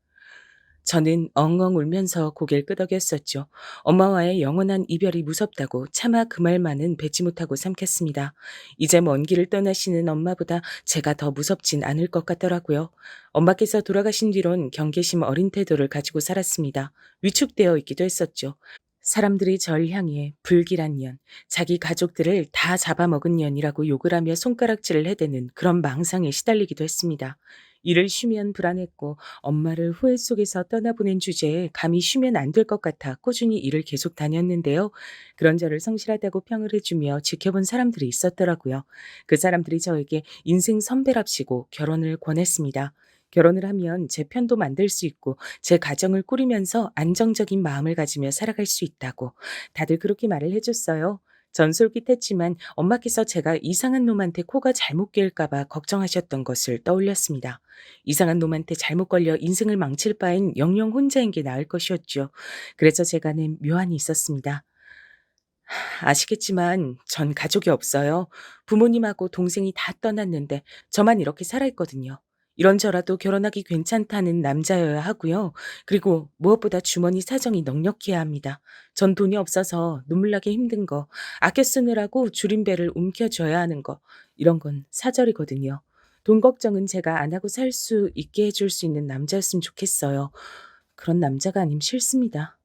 저는 엉엉 울면서 고개를 끄덕였었죠. 엄마와의 영원한 이별이 무섭다고 차마 그 말만은 뱉지 못하고 삼켰습니다. 이제 먼 길을 떠나시는 엄마보다 제가 더 무섭진 않을 것 같더라고요. 엄마께서 돌아가신 뒤론 경계심 어린 태도를 가지고 살았습니다. 위축되어 있기도 했었죠. 사람들이 절 향해 불길한 년, 자기 가족들을 다 잡아먹은 년이라고 욕을 하며 손가락질을 해대는 그런 망상에 시달리기도 했습니다. 일을 쉬면 불안했고 엄마를 후회 속에서 떠나보낸 주제에 감히 쉬면 안 될 것 같아 꾸준히 일을 계속 다녔는데요. 그런 저를 성실하다고 평을 해주며 지켜본 사람들이 있었더라고요. 그 사람들이 저에게 인생 선배랍시고 결혼을 권했습니다. 결혼을 하면 제 편도 만들 수 있고 제 가정을 꾸리면서 안정적인 마음을 가지며 살아갈 수 있다고 다들 그렇게 말을 해줬어요. 전 솔깃했지만 엄마께서 제가 이상한 놈한테 코가 잘못 끼일까봐 걱정하셨던 것을 떠올렸습니다. 이상한 놈한테 잘못 걸려 인생을 망칠 바엔 영영 혼자인 게 나을 것이었죠. 그래서 제가 낸 묘안이 있었습니다. 아시겠지만 전 가족이 없어요. 부모님하고 동생이 다 떠났는데 저만 이렇게 살아있거든요. 이런저라도 결혼하기 괜찮다는 남자여야 하고요. 그리고 무엇보다 주머니 사정이 넉넉해야 합니다. 전 돈이 없어서 눈물 나게 힘든 거, 아껴 쓰느라고 줄임배를 움켜줘야 하는 거, 이런 건 사절이거든요. 돈 걱정은 제가 안 하고 살 수 있게 해줄 수 있는 남자였으면 좋겠어요. 그런 남자가 아님 싫습니다.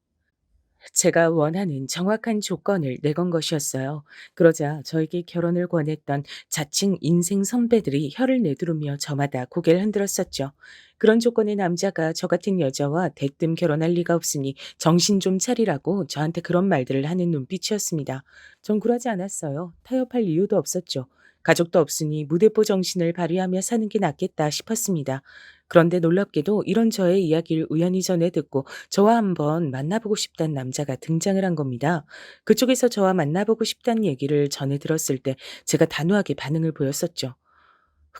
제가 원하는 정확한 조건을 내건 것이었어요. 그러자 저에게 결혼을 권했던 자칭 인생 선배들이 혀를 내두르며 저마다 고개를 흔들었었죠. 그런 조건의 남자가 저 같은 여자와 대뜸 결혼할 리가 없으니 정신 좀 차리라고 저한테 그런 말들을 하는 눈빛이었습니다. 전 굴하지 않았어요. 타협할 이유도 없었죠. 가족도 없으니 무대뽀 정신을 발휘하며 사는 게 낫겠다 싶었습니다. 그런데 놀랍게도 이런 저의 이야기를 우연히 전해 듣고 저와 한번 만나보고 싶다는 남자가 등장을 한 겁니다. 그쪽에서 저와 만나보고 싶다는 얘기를 전해 들었을 때 제가 단호하게 반응을 보였었죠.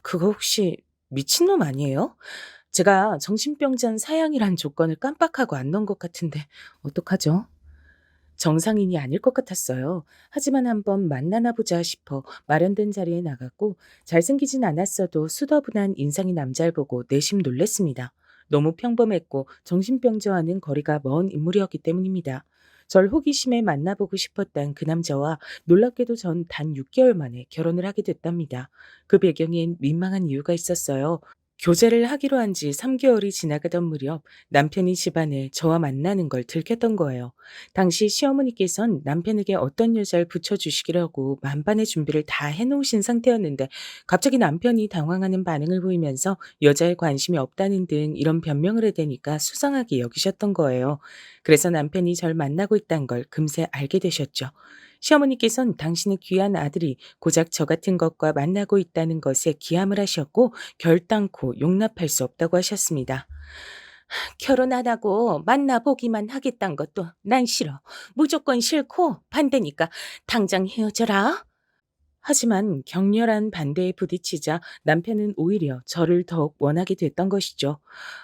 그거 혹시 미친놈 아니에요? 제가 정신병자 사양이란 조건을 깜빡하고 안 넣은 것 같은데 어떡하죠? 정상인이 아닐 것 같았어요. 하지만 한번 만나나 보자 싶어 마련된 자리에 나갔고 잘생기진 않았어도 수더분한 인상의 남자를 보고 내심 놀랬습니다. 너무 평범했고 정신병자와는 거리가 먼 인물이었기 때문입니다. 절 호기심에 만나보고 싶었던 그 남자와 놀랍게도 전 단 6개월 만에 결혼을 하게 됐답니다. 그 배경엔 민망한 이유가 있었어요. 교제를 하기로 한 지 3개월이 지나가던 무렵 남편이 집안에 저와 만나는 걸 들켰던 거예요. 당시 시어머니께선 남편에게 어떤 여자를 붙여주시기라고 만반의 준비를 다 해놓으신 상태였는데 갑자기 남편이 당황하는 반응을 보이면서 여자에 관심이 없다는 등 이런 변명을 해대니까 수상하게 여기셨던 거예요. 그래서 남편이 절 만나고 있다는 걸 금세 알게 되셨죠. 시어머니께선 당신의 귀한 아들이 고작 저 같은 것과 만나고 있다는 것에 기함을 하셨고 결단코 용납할 수 없다고 하셨습니다. 결혼 안 하고 만나보기만 하겠다는 것도 난 싫어. 무조건 싫고 반대니까 당장 헤어져라. 하지만 격렬한 반대에 부딪히자 남편은 오히려 저를 더욱 원하게 됐던 것이죠.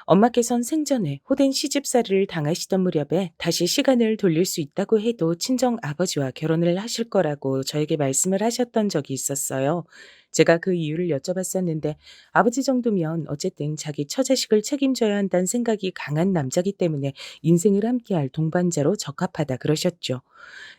엄마께선 생전에 호된 시집살이를 당하시던 무렵에 다시 시간을 돌릴 수 있다고 해도 친정 아버지와 결혼을 하실 거라고 저에게 말씀을 하셨던 적이 있었어요. 제가 그 이유를 여쭤봤었는데 아버지 정도면 어쨌든 자기 처자식을 책임져야 한다는 생각이 강한 남자기 때문에 인생을 함께할 동반자로 적합하다 그러셨죠.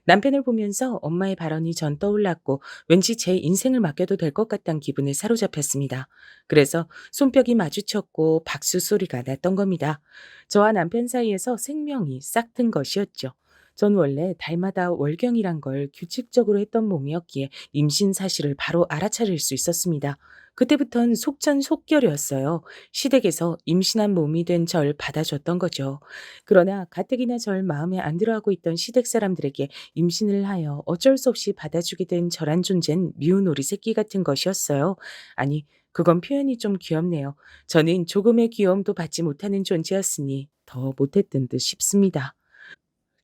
남편을 보면서 엄마의 발언이 전 떠올랐고 왠지 제 인생을 맡겨도 될 것 같다는 기분에 사로잡혔습니다. 그래서 손뼉이 마주쳤고 박수 소리가 났던 겁니다. 저와 남편 사이에서 생명이 싹튼 것이었죠. 전 원래 달마다 월경이란 걸 규칙적으로 했던 몸이었기에 임신 사실을 바로 알아차릴 수 있었습니다. 그때부턴 속전속결이었어요. 시댁에서 임신한 몸이 된 절 받아줬던 거죠. 그러나 가뜩이나 절 마음에 안 들어하고 있던 시댁 사람들에게 임신을 하여 어쩔 수 없이 받아주게 된 저란 존재는 미운 오리 새끼 같은 것이었어요. 아니, 그건 표현이 좀 귀엽네요. 저는 조금의 귀여움도 받지 못하는 존재였으니 더 못했던 듯 싶습니다.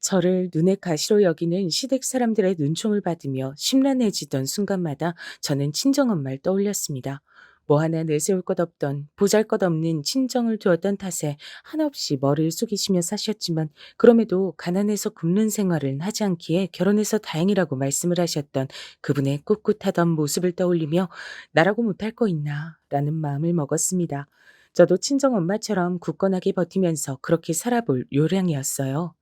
저를 눈의 가시로 여기는 시댁 사람들의 눈총을 받으며 심란해지던 순간마다 저는 친정엄마를 떠올렸습니다. 뭐 하나 내세울 것 없던 보잘것없는 친정을 두었던 탓에 한없이 머리를 숙이시며 사셨지만 그럼에도 가난해서 굶는 생활은 하지 않기에 결혼해서 다행이라고 말씀을 하셨던 그분의 꿋꿋하던 모습을 떠올리며 나라고 못할 거 있나 라는 마음을 먹었습니다. 저도 친정엄마처럼 굳건하게 버티면서 그렇게 살아볼 요량이었어요.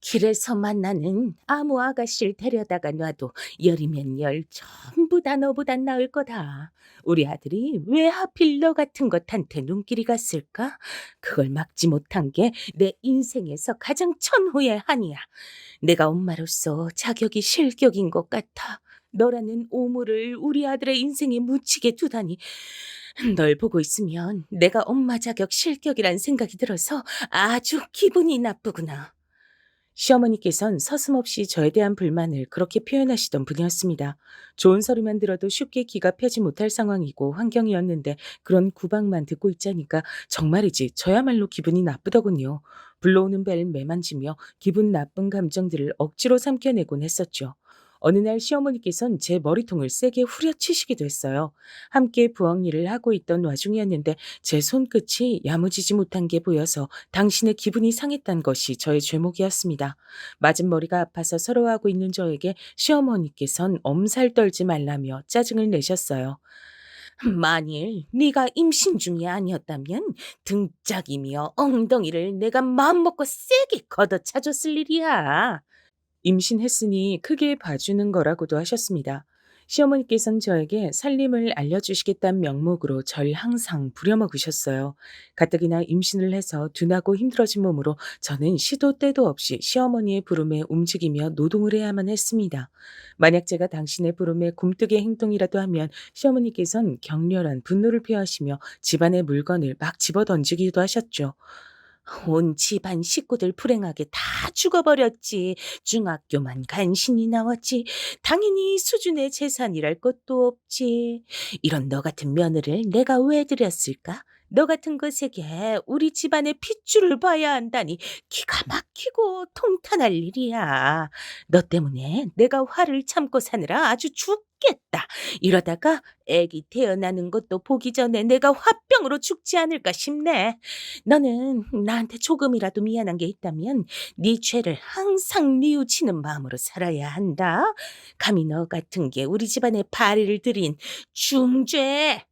길에서 만나는 아무 아가씨를 데려다가 놔도 열이면 열 전부 다 너보단 나을 거다. 우리 아들이 왜 하필 너 같은 것한테 눈길이 갔을까? 그걸 막지 못한 게 내 인생에서 가장 천후의 한이야. 내가 엄마로서 자격이 실격인 것 같아. 너라는 오물을 우리 아들의 인생에 묻히게 두다니. 널 보고 있으면 내가 엄마 자격 실격이란 생각이 들어서 아주 기분이 나쁘구나. 시어머니께선 서슴없이 저에 대한 불만을 그렇게 표현하시던 분이었습니다. 좋은 소리만 들어도 쉽게 귀가 펴지 못할 상황이고 환경이었는데 그런 구박만 듣고 있자니까 정말이지 저야말로 기분이 나쁘더군요. 불러오는 벨을 매만지며 기분 나쁜 감정들을 억지로 삼켜내곤 했었죠. 어느 날 시어머니께선 제 머리통을 세게 후려치시기도 했어요. 함께 부엌 일을 하고 있던 와중이었는데 제 손끝이 야무지지 못한 게 보여서 당신의 기분이 상했단 것이 저의 죄목이었습니다. 맞은 머리가 아파서 서러워하고 있는 저에게 시어머니께선 엄살 떨지 말라며 짜증을 내셨어요. 만일 네가 임신 중이 아니었다면 등짝이며 엉덩이를 내가 마음먹고 세게 걷어차줬을 일이야. 임신했으니 크게 봐주는 거라고도 하셨습니다. 시어머니께서는 저에게 살림을 알려주시겠다는 명목으로 절 항상 부려먹으셨어요. 가뜩이나 임신을 해서 둔하고 힘들어진 몸으로 저는 시도 때도 없이 시어머니의 부름에 움직이며 노동을 해야만 했습니다. 만약 제가 당신의 부름에 굼뜨게 행동이라도 하면 시어머니께서는 격렬한 분노를 표하시며 집안의 물건을 막 집어던지기도 하셨죠. 온 집안 식구들 불행하게 다 죽어버렸지. 중학교만 간신히 나왔지. 당연히 수준의 재산이랄 것도 없지. 이런 너 같은 며느리를 내가 왜 들였을까? 너 같은 것에게 우리 집안의 핏줄을 봐야 한다니 기가 막히고 통탄할 일이야. 너 때문에 내가 화를 참고 사느라 아주 죽겠다. 이러다가 애기 태어나는 것도 보기 전에 내가 화병으로 죽지 않을까 싶네. 너는 나한테 조금이라도 미안한 게 있다면 네 죄를 항상 뉘우치는 마음으로 살아야 한다. 감히 너 같은 게 우리 집안에 발의를 들인 중죄.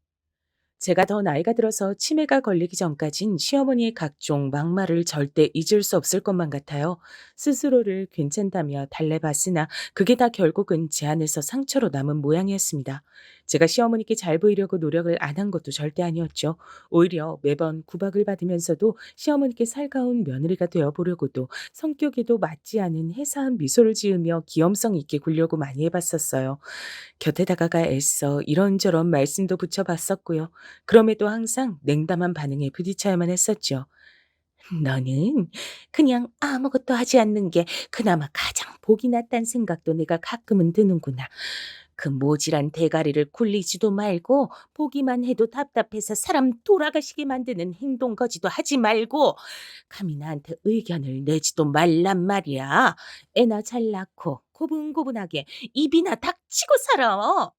제가 더 나이가 들어서 치매가 걸리기 전까진 시어머니의 각종 막말을 절대 잊을 수 없을 것만 같아요. 스스로를 괜찮다며 달래봤으나 그게 다 결국은 제 안에서 상처로 남은 모양이었습니다. 제가 시어머니께 잘 보이려고 노력을 안 한 것도 절대 아니었죠. 오히려 매번 구박을 받으면서도 시어머니께 살가운 며느리가 되어보려고도 성격에도 맞지 않은 해사한 미소를 지으며 귀염성 있게 굴려고 많이 해봤었어요. 곁에 다가가 애써 이런저런 말씀도 붙여봤었고요. 그럼에도 항상 냉담한 반응에 부딪혀야만 했었죠. 너는 그냥 아무것도 하지 않는 게 그나마 가장 복이 났단 생각도 내가 가끔은 드는구나. 그 모질한 대가리를 굴리지도 말고 보기만 해도 답답해서 사람 돌아가시게 만드는 행동 거지도 하지 말고 감히 나한테 의견을 내지도 말란 말이야. 애나 잘 낳고 고분고분하게 입이나 닥치고 살아.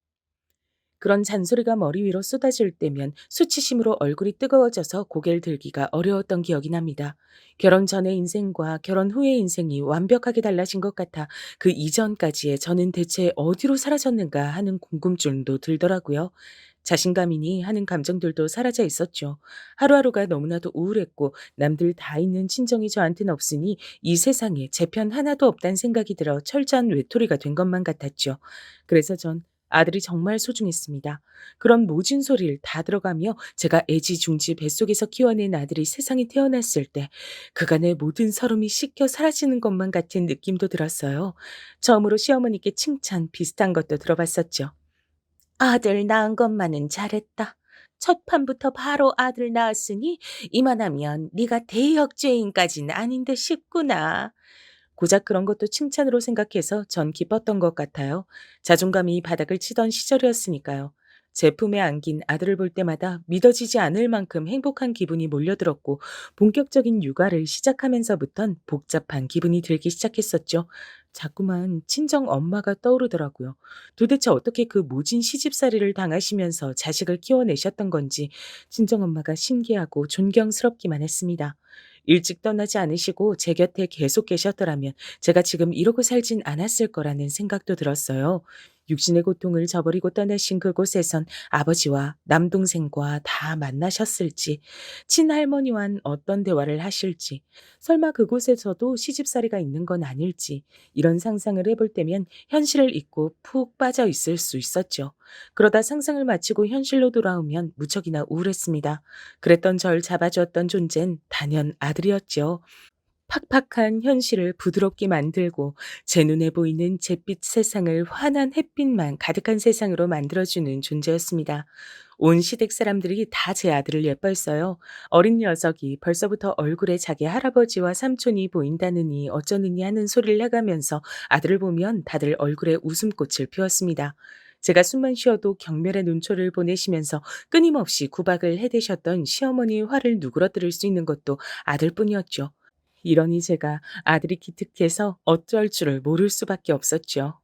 그런 잔소리가 머리 위로 쏟아질 때면 수치심으로 얼굴이 뜨거워져서 고개를 들기가 어려웠던 기억이 납니다. 결혼 전의 인생과 결혼 후의 인생이 완벽하게 달라진 것 같아 그 이전까지의 저는 대체 어디로 사라졌는가 하는 궁금증도 들더라고요. 자신감이니 하는 감정들도 사라져 있었죠. 하루하루가 너무나도 우울했고 남들 다 있는 친정이 저한테는 없으니 이 세상에 제 편 하나도 없다는 생각이 들어 철저한 외톨이가 된 것만 같았죠. 그래서 전 아들이 정말 소중했습니다. 그런 모진 소리를 다 들어가며 제가 애지중지 뱃속에서 키워낸 아들이 세상에 태어났을 때 그간의 모든 서름이 씻겨 사라지는 것만 같은 느낌도 들었어요. 처음으로 시어머니께 칭찬 비슷한 것도 들어봤었죠. 아들 낳은 것만은 잘했다. 첫 판부터 바로 아들 낳았으니 이만하면 네가 대역죄인까지는 아닌데 싶구나. 고작 그런 것도 칭찬으로 생각해서 전 기뻤던 것 같아요. 자존감이 바닥을 치던 시절이었으니까요. 제 품에 안긴 아들을 볼 때마다 믿어지지 않을 만큼 행복한 기분이 몰려들었고 본격적인 육아를 시작하면서부턴 복잡한 기분이 들기 시작했었죠. 자꾸만 친정 엄마가 떠오르더라고요. 도대체 어떻게 그 모진 시집살이를 당하시면서 자식을 키워내셨던 건지 친정 엄마가 신기하고 존경스럽기만 했습니다. 일찍 떠나지 않으시고 제 곁에 계속 계셨더라면 제가 지금 이러고 살진 않았을 거라는 생각도 들었어요. 육신의 고통을 저버리고 떠나신 그곳에선 아버지와 남동생과 다 만나셨을지, 친할머니와는 어떤 대화를 하실지, 설마 그곳에서도 시집살이가 있는 건 아닐지, 이런 상상을 해볼 때면 현실을 잊고 푹 빠져 있을 수 있었죠. 그러다 상상을 마치고 현실로 돌아오면 무척이나 우울했습니다. 그랬던 절 잡아주었던 존재는 단연 아들이었죠. 팍팍한 현실을 부드럽게 만들고 제 눈에 보이는 잿빛 세상을 환한 햇빛만 가득한 세상으로 만들어주는 존재였습니다. 온 시댁 사람들이 다 제 아들을 예뻐했어요. 어린 녀석이 벌써부터 얼굴에 자기 할아버지와 삼촌이 보인다느니 어쩌느니 하는 소리를 해가면서 아들을 보면 다들 얼굴에 웃음꽃을 피웠습니다. 제가 숨만 쉬어도 경멸의 눈초를 보내시면서 끊임없이 구박을 해대셨던 시어머니의 화를 누그러뜨릴 수 있는 것도 아들뿐이었죠. 이러니 제가 아들이 기특해서 어쩔 줄을 모를 수밖에 없었죠.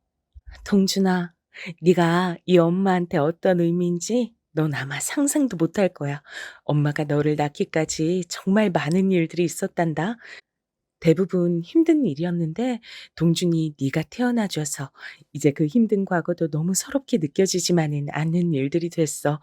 동준아, 네가 이 엄마한테 어떤 의미인지 넌 아마 상상도 못할 거야. 엄마가 너를 낳기까지 정말 많은 일들이 있었단다. 대부분 힘든 일이었는데 동준이 네가 태어나줘서 이제 그 힘든 과거도 너무 서럽게 느껴지지만은 않는 일들이 됐어.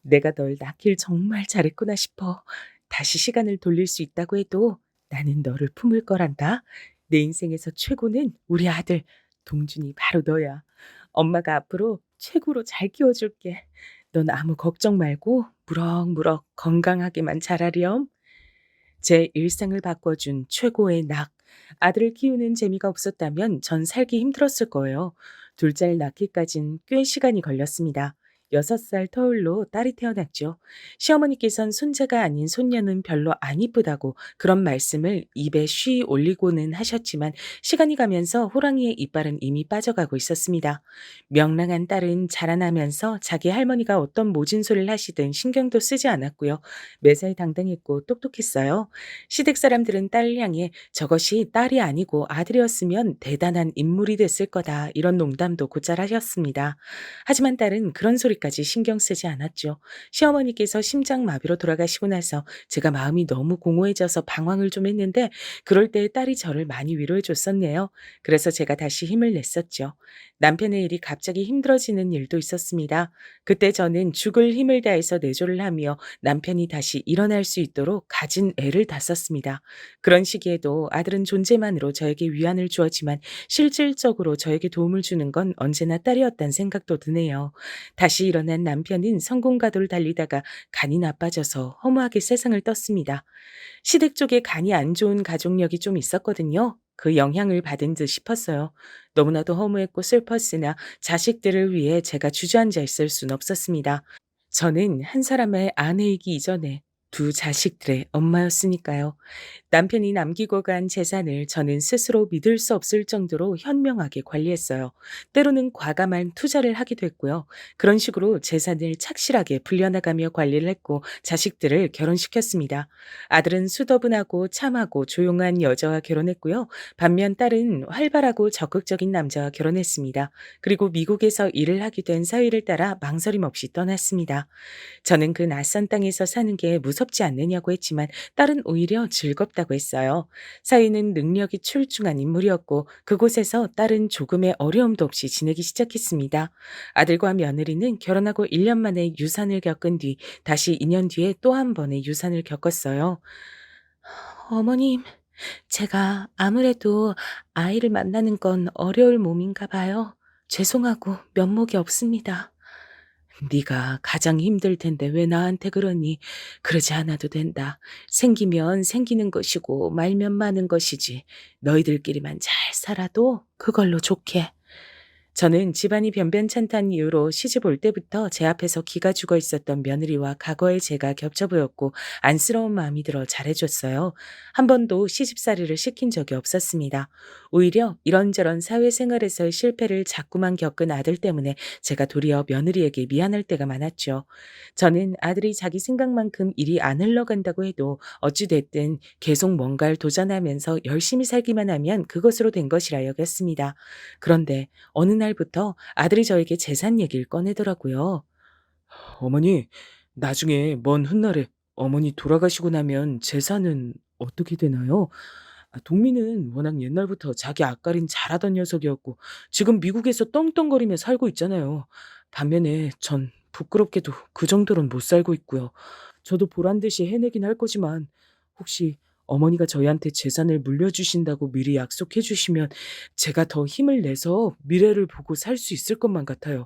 내가 널 낳길 정말 잘했구나 싶어. 다시 시간을 돌릴 수 있다고 해도 나는 너를 품을 거란다. 내 인생에서 최고는 우리 아들 동준이 바로 너야. 엄마가 앞으로 최고로 잘 키워줄게. 넌 아무 걱정 말고 무럭무럭 건강하게만 자라렴. 제 일상을 바꿔준 최고의 낙. 아들을 키우는 재미가 없었다면 전 살기 힘들었을 거예요. 둘째를 낳기까진 꽤 시간이 걸렸습니다. 6살 터울로 딸이 태어났죠. 시어머니께선 손자가 아닌 손녀는 별로 안 이쁘다고 그런 말씀을 입에 쉬 올리고는 하셨지만 시간이 가면서 호랑이의 이빨은 이미 빠져가고 있었습니다. 명랑한 딸은 자라나면서 자기 할머니가 어떤 모진 소리를 하시든 신경도 쓰지 않았고요. 매사에 당당했고 똑똑했어요. 시댁 사람들은 딸을 향해 저것이 딸이 아니고 아들이었으면 대단한 인물이 됐을 거다 이런 농담도 곧잘 하셨습니다. 하지만 딸은 그런 소리까지 신경 쓰지 않았죠. 시어머니께서 심장마비로 돌아가시고 나서 제가 마음이 너무 공허해져서 방황을 좀 했는데 그럴 때 딸이 저를 많이 위로해 줬었네요. 그래서 제가 다시 힘을 냈었죠. 남편의 일이 갑자기 힘들어지는 일도 있었습니다. 그때 저는 죽을 힘을 다해서 내조를 하며 남편이 다시 일어날 수 있도록 가진 애를 다 썼습니다. 그런 시기에도 아들은 존재만으로 저에게 위안을 주었지만 실질적으로 저에게 도움을 주는 건 언제나 딸이었다는 생각도 드네요. 다시 일어난 남편은 성공가도를 달리다가 간이 나빠져서 허무하게 세상을 떴습니다. 시댁 쪽에 간이 안 좋은 가족력이 좀 있었거든요. 그 영향을 받은 듯 싶었어요. 너무나도 허무했고 슬펐으나 자식들을 위해 제가 주저앉아 있을 순 없었습니다. 저는 한 사람의 아내이기 이전에 두 자식들의 엄마였으니까요. 남편이 남기고 간 재산을 저는 스스로 믿을 수 없을 정도로 현명하게 관리했어요. 때로는 과감한 투자를 하기도 했고요. 그런 식으로 재산을 착실하게 불려나가며 관리를 했고 자식들을 결혼시켰습니다. 아들은 수더분하고 참하고 조용한 여자와 결혼했고요. 반면 딸은 활발하고 적극적인 남자와 결혼했습니다. 그리고 미국에서 일을 하게 된 사위를 따라 망설임 없이 떠났습니다. 저는 그 낯선 땅에서 사는 게 무섭지 않느냐고 했지만 딸은 오히려 즐겁다고 했어요. 사위는 능력이 출중한 인물이었고 그곳에서 딸은 조금의 어려움도 없이 지내기 시작했습니다. 아들과 며느리는 결혼하고 1년 만에 유산을 겪은 뒤 다시 2년 뒤에 또 한 번의 유산을 겪었어요. 어머님, 제가 아무래도 아이를 만나는 건 어려울 몸인가 봐요. 죄송하고 면목이 없습니다. 네가 가장 힘들 텐데 왜 나한테 그러니? 그러지 않아도 된다. 생기면 생기는 것이고 말면 마는 것이지. 너희들끼리만 잘 살아도 그걸로 좋게. 저는 집안이 변변찮다는 이유로 시집 올 때부터 제 앞에서 기가 죽어 있었던 며느리와 과거의 제가 겹쳐 보였고 안쓰러운 마음이 들어 잘해줬어요. 한 번도 시집살이를 시킨 적이 없었습니다. 오히려 이런저런 사회생활에서의 실패를 자꾸만 겪은 아들 때문에 제가 도리어 며느리에게 미안할 때가 많았죠. 저는 아들이 자기 생각만큼 일이 안 흘러간다고 해도 어찌됐든 계속 뭔가를 도전하면서 열심히 살기만 하면 그것으로 된 것이라 여겼습니다. 그런데 어느 날부터 아들이 저에게 재산 얘기를 꺼내더라고요. 어머니, 나중에 먼 훗날에 어머니 돌아가시고 나면 재산은 어떻게 되나요? 동민은 워낙 옛날부터 자기 앞가림 잘하던 녀석이었고 지금 미국에서 떵떵거리며 살고 있잖아요. 반면에 전 부끄럽게도 그 정도는 못 살고 있고요. 저도 보란 듯이 해내긴 할 거지만 혹시 어머니가 저희한테 재산을 물려주신다고 미리 약속해 주시면 제가 더 힘을 내서 미래를 보고 살 수 있을 것만 같아요.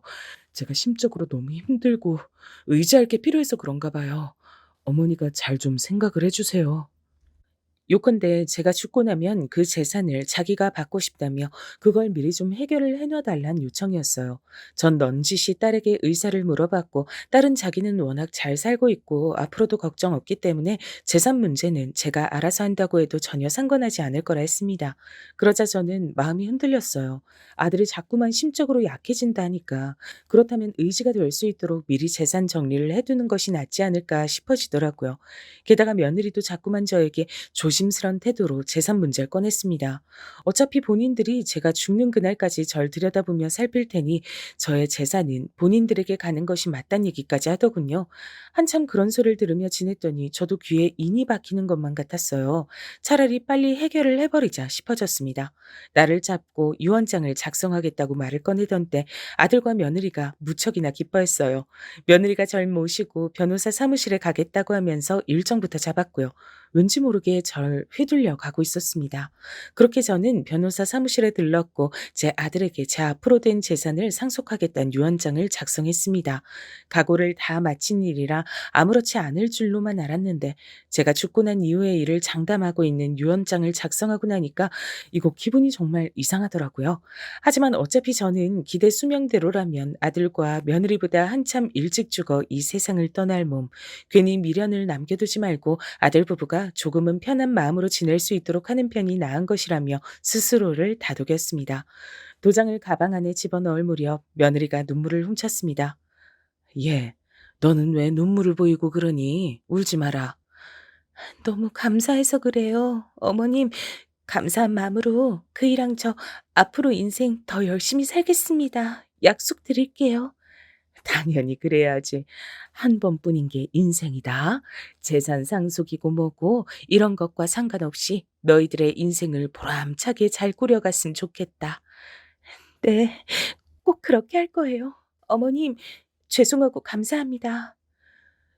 제가 심적으로 너무 힘들고 의지할 게 필요해서 그런가 봐요. 어머니가 잘 좀 생각을 해 주세요. 요컨대 제가 죽고 나면 그 재산을 자기가 받고 싶다며 그걸 미리 좀 해결을 해놔 달란 요청이었어요. 전 넌지시 딸에게 의사를 물어봤고 딸은 자기는 워낙 잘 살고 있고 앞으로도 걱정 없기 때문에 재산 문제는 제가 알아서 한다고 해도 전혀 상관하지 않을 거라 했습니다. 그러자 저는 마음이 흔들렸어요. 아들이 자꾸만 심적으로 약해진다 하니까 그렇다면 의지가 될 수 있도록 미리 재산 정리를 해두는 것이 낫지 않을까 싶어지더라고요. 게다가 며느리도 자꾸만 저에게 조심스런 태도로 재산 문제를 꺼냈습니다. 어차피 본인들이 제가 죽는 그날까지 절 들여다보며 살필 테니 저의 재산은 본인들에게 가는 것이 맞단 얘기까지 하더군요. 한참 그런 소리를 들으며 지냈더니 저도 귀에 인이 박히는 것만 같았어요. 차라리 빨리 해결을 해버리자 싶어졌습니다. 나를 잡고 유언장을 작성하겠다고 말을 꺼내던 때 아들과 며느리가 무척이나 기뻐했어요. 며느리가 절 모시고 변호사 사무실에 가겠다고 하면서 일정부터 잡았고요. 왠지 모르게 절 휘둘려 가고 있었습니다. 그렇게 저는 변호사 사무실에 들렀고 제 아들에게 제 앞으로 된 재산을 상속하겠다는 유언장을 작성했습니다. 각오를 다 마친 일이라 아무렇지 않을 줄로만 알았는데 제가 죽고 난 이후의 일을 장담하고 있는 유언장을 작성하고 나니까 이거 기분이 정말 이상하더라고요. 하지만 어차피 저는 기대 수명대로라면 아들과 며느리보다 한참 일찍 죽어 이 세상을 떠날 몸, 괜히 미련을 남겨두지 말고 아들 부부가 조금은 편한 마음으로 지낼 수 있도록 하는 편이 나은 것이라며 스스로를 다독였습니다. 도장을 가방 안에 집어넣을 무렵 며느리가 눈물을 훔쳤습니다. 예, 너는 왜 눈물을 보이고 그러니? 울지 마라. 너무 감사해서 그래요. 어머님, 감사한 마음으로 그이랑 저 앞으로 인생 더 열심히 살겠습니다. 약속드릴게요. 당연히 그래야지. 한 번뿐인 게 인생이다. 재산 상속이고 뭐고 이런 것과 상관없이 너희들의 인생을 보람차게 잘 꾸려갔으면 좋겠다. 네, 꼭 그렇게 할 거예요. 어머님, 죄송하고 감사합니다.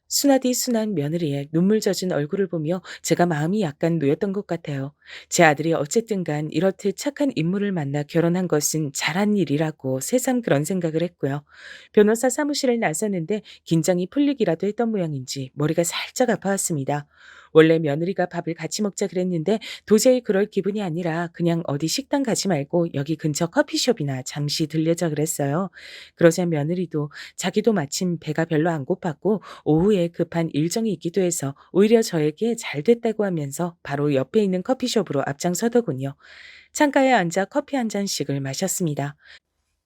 순하디 순한 며느리의 눈물 젖은 얼굴을 보며 제가 마음이 약간 놓였던 것 같아요. 제 아들이 어쨌든 간 이렇듯 착한 인물을 만나 결혼한 것은 잘한 일이라고 새삼 그런 생각을 했고요. 변호사 사무실을 나서는데 긴장이 풀리기라도 했던 모양인지 머리가 살짝 아파왔습니다. 원래 며느리가 밥을 같이 먹자 그랬는데 도저히 그럴 기분이 아니라 그냥 어디 식당 가지 말고 여기 근처 커피숍이나 잠시 들려자 그랬어요. 그러자 며느리도 자기도 마침 배가 별로 안 고팠고 오후에 급한 일정이 있기도 해서 오히려 저에게 잘 됐다고 하면서 바로 옆에 있는 커피숍으로 앞장서더군요. 창가에 앉아 커피 한 잔씩을 마셨습니다.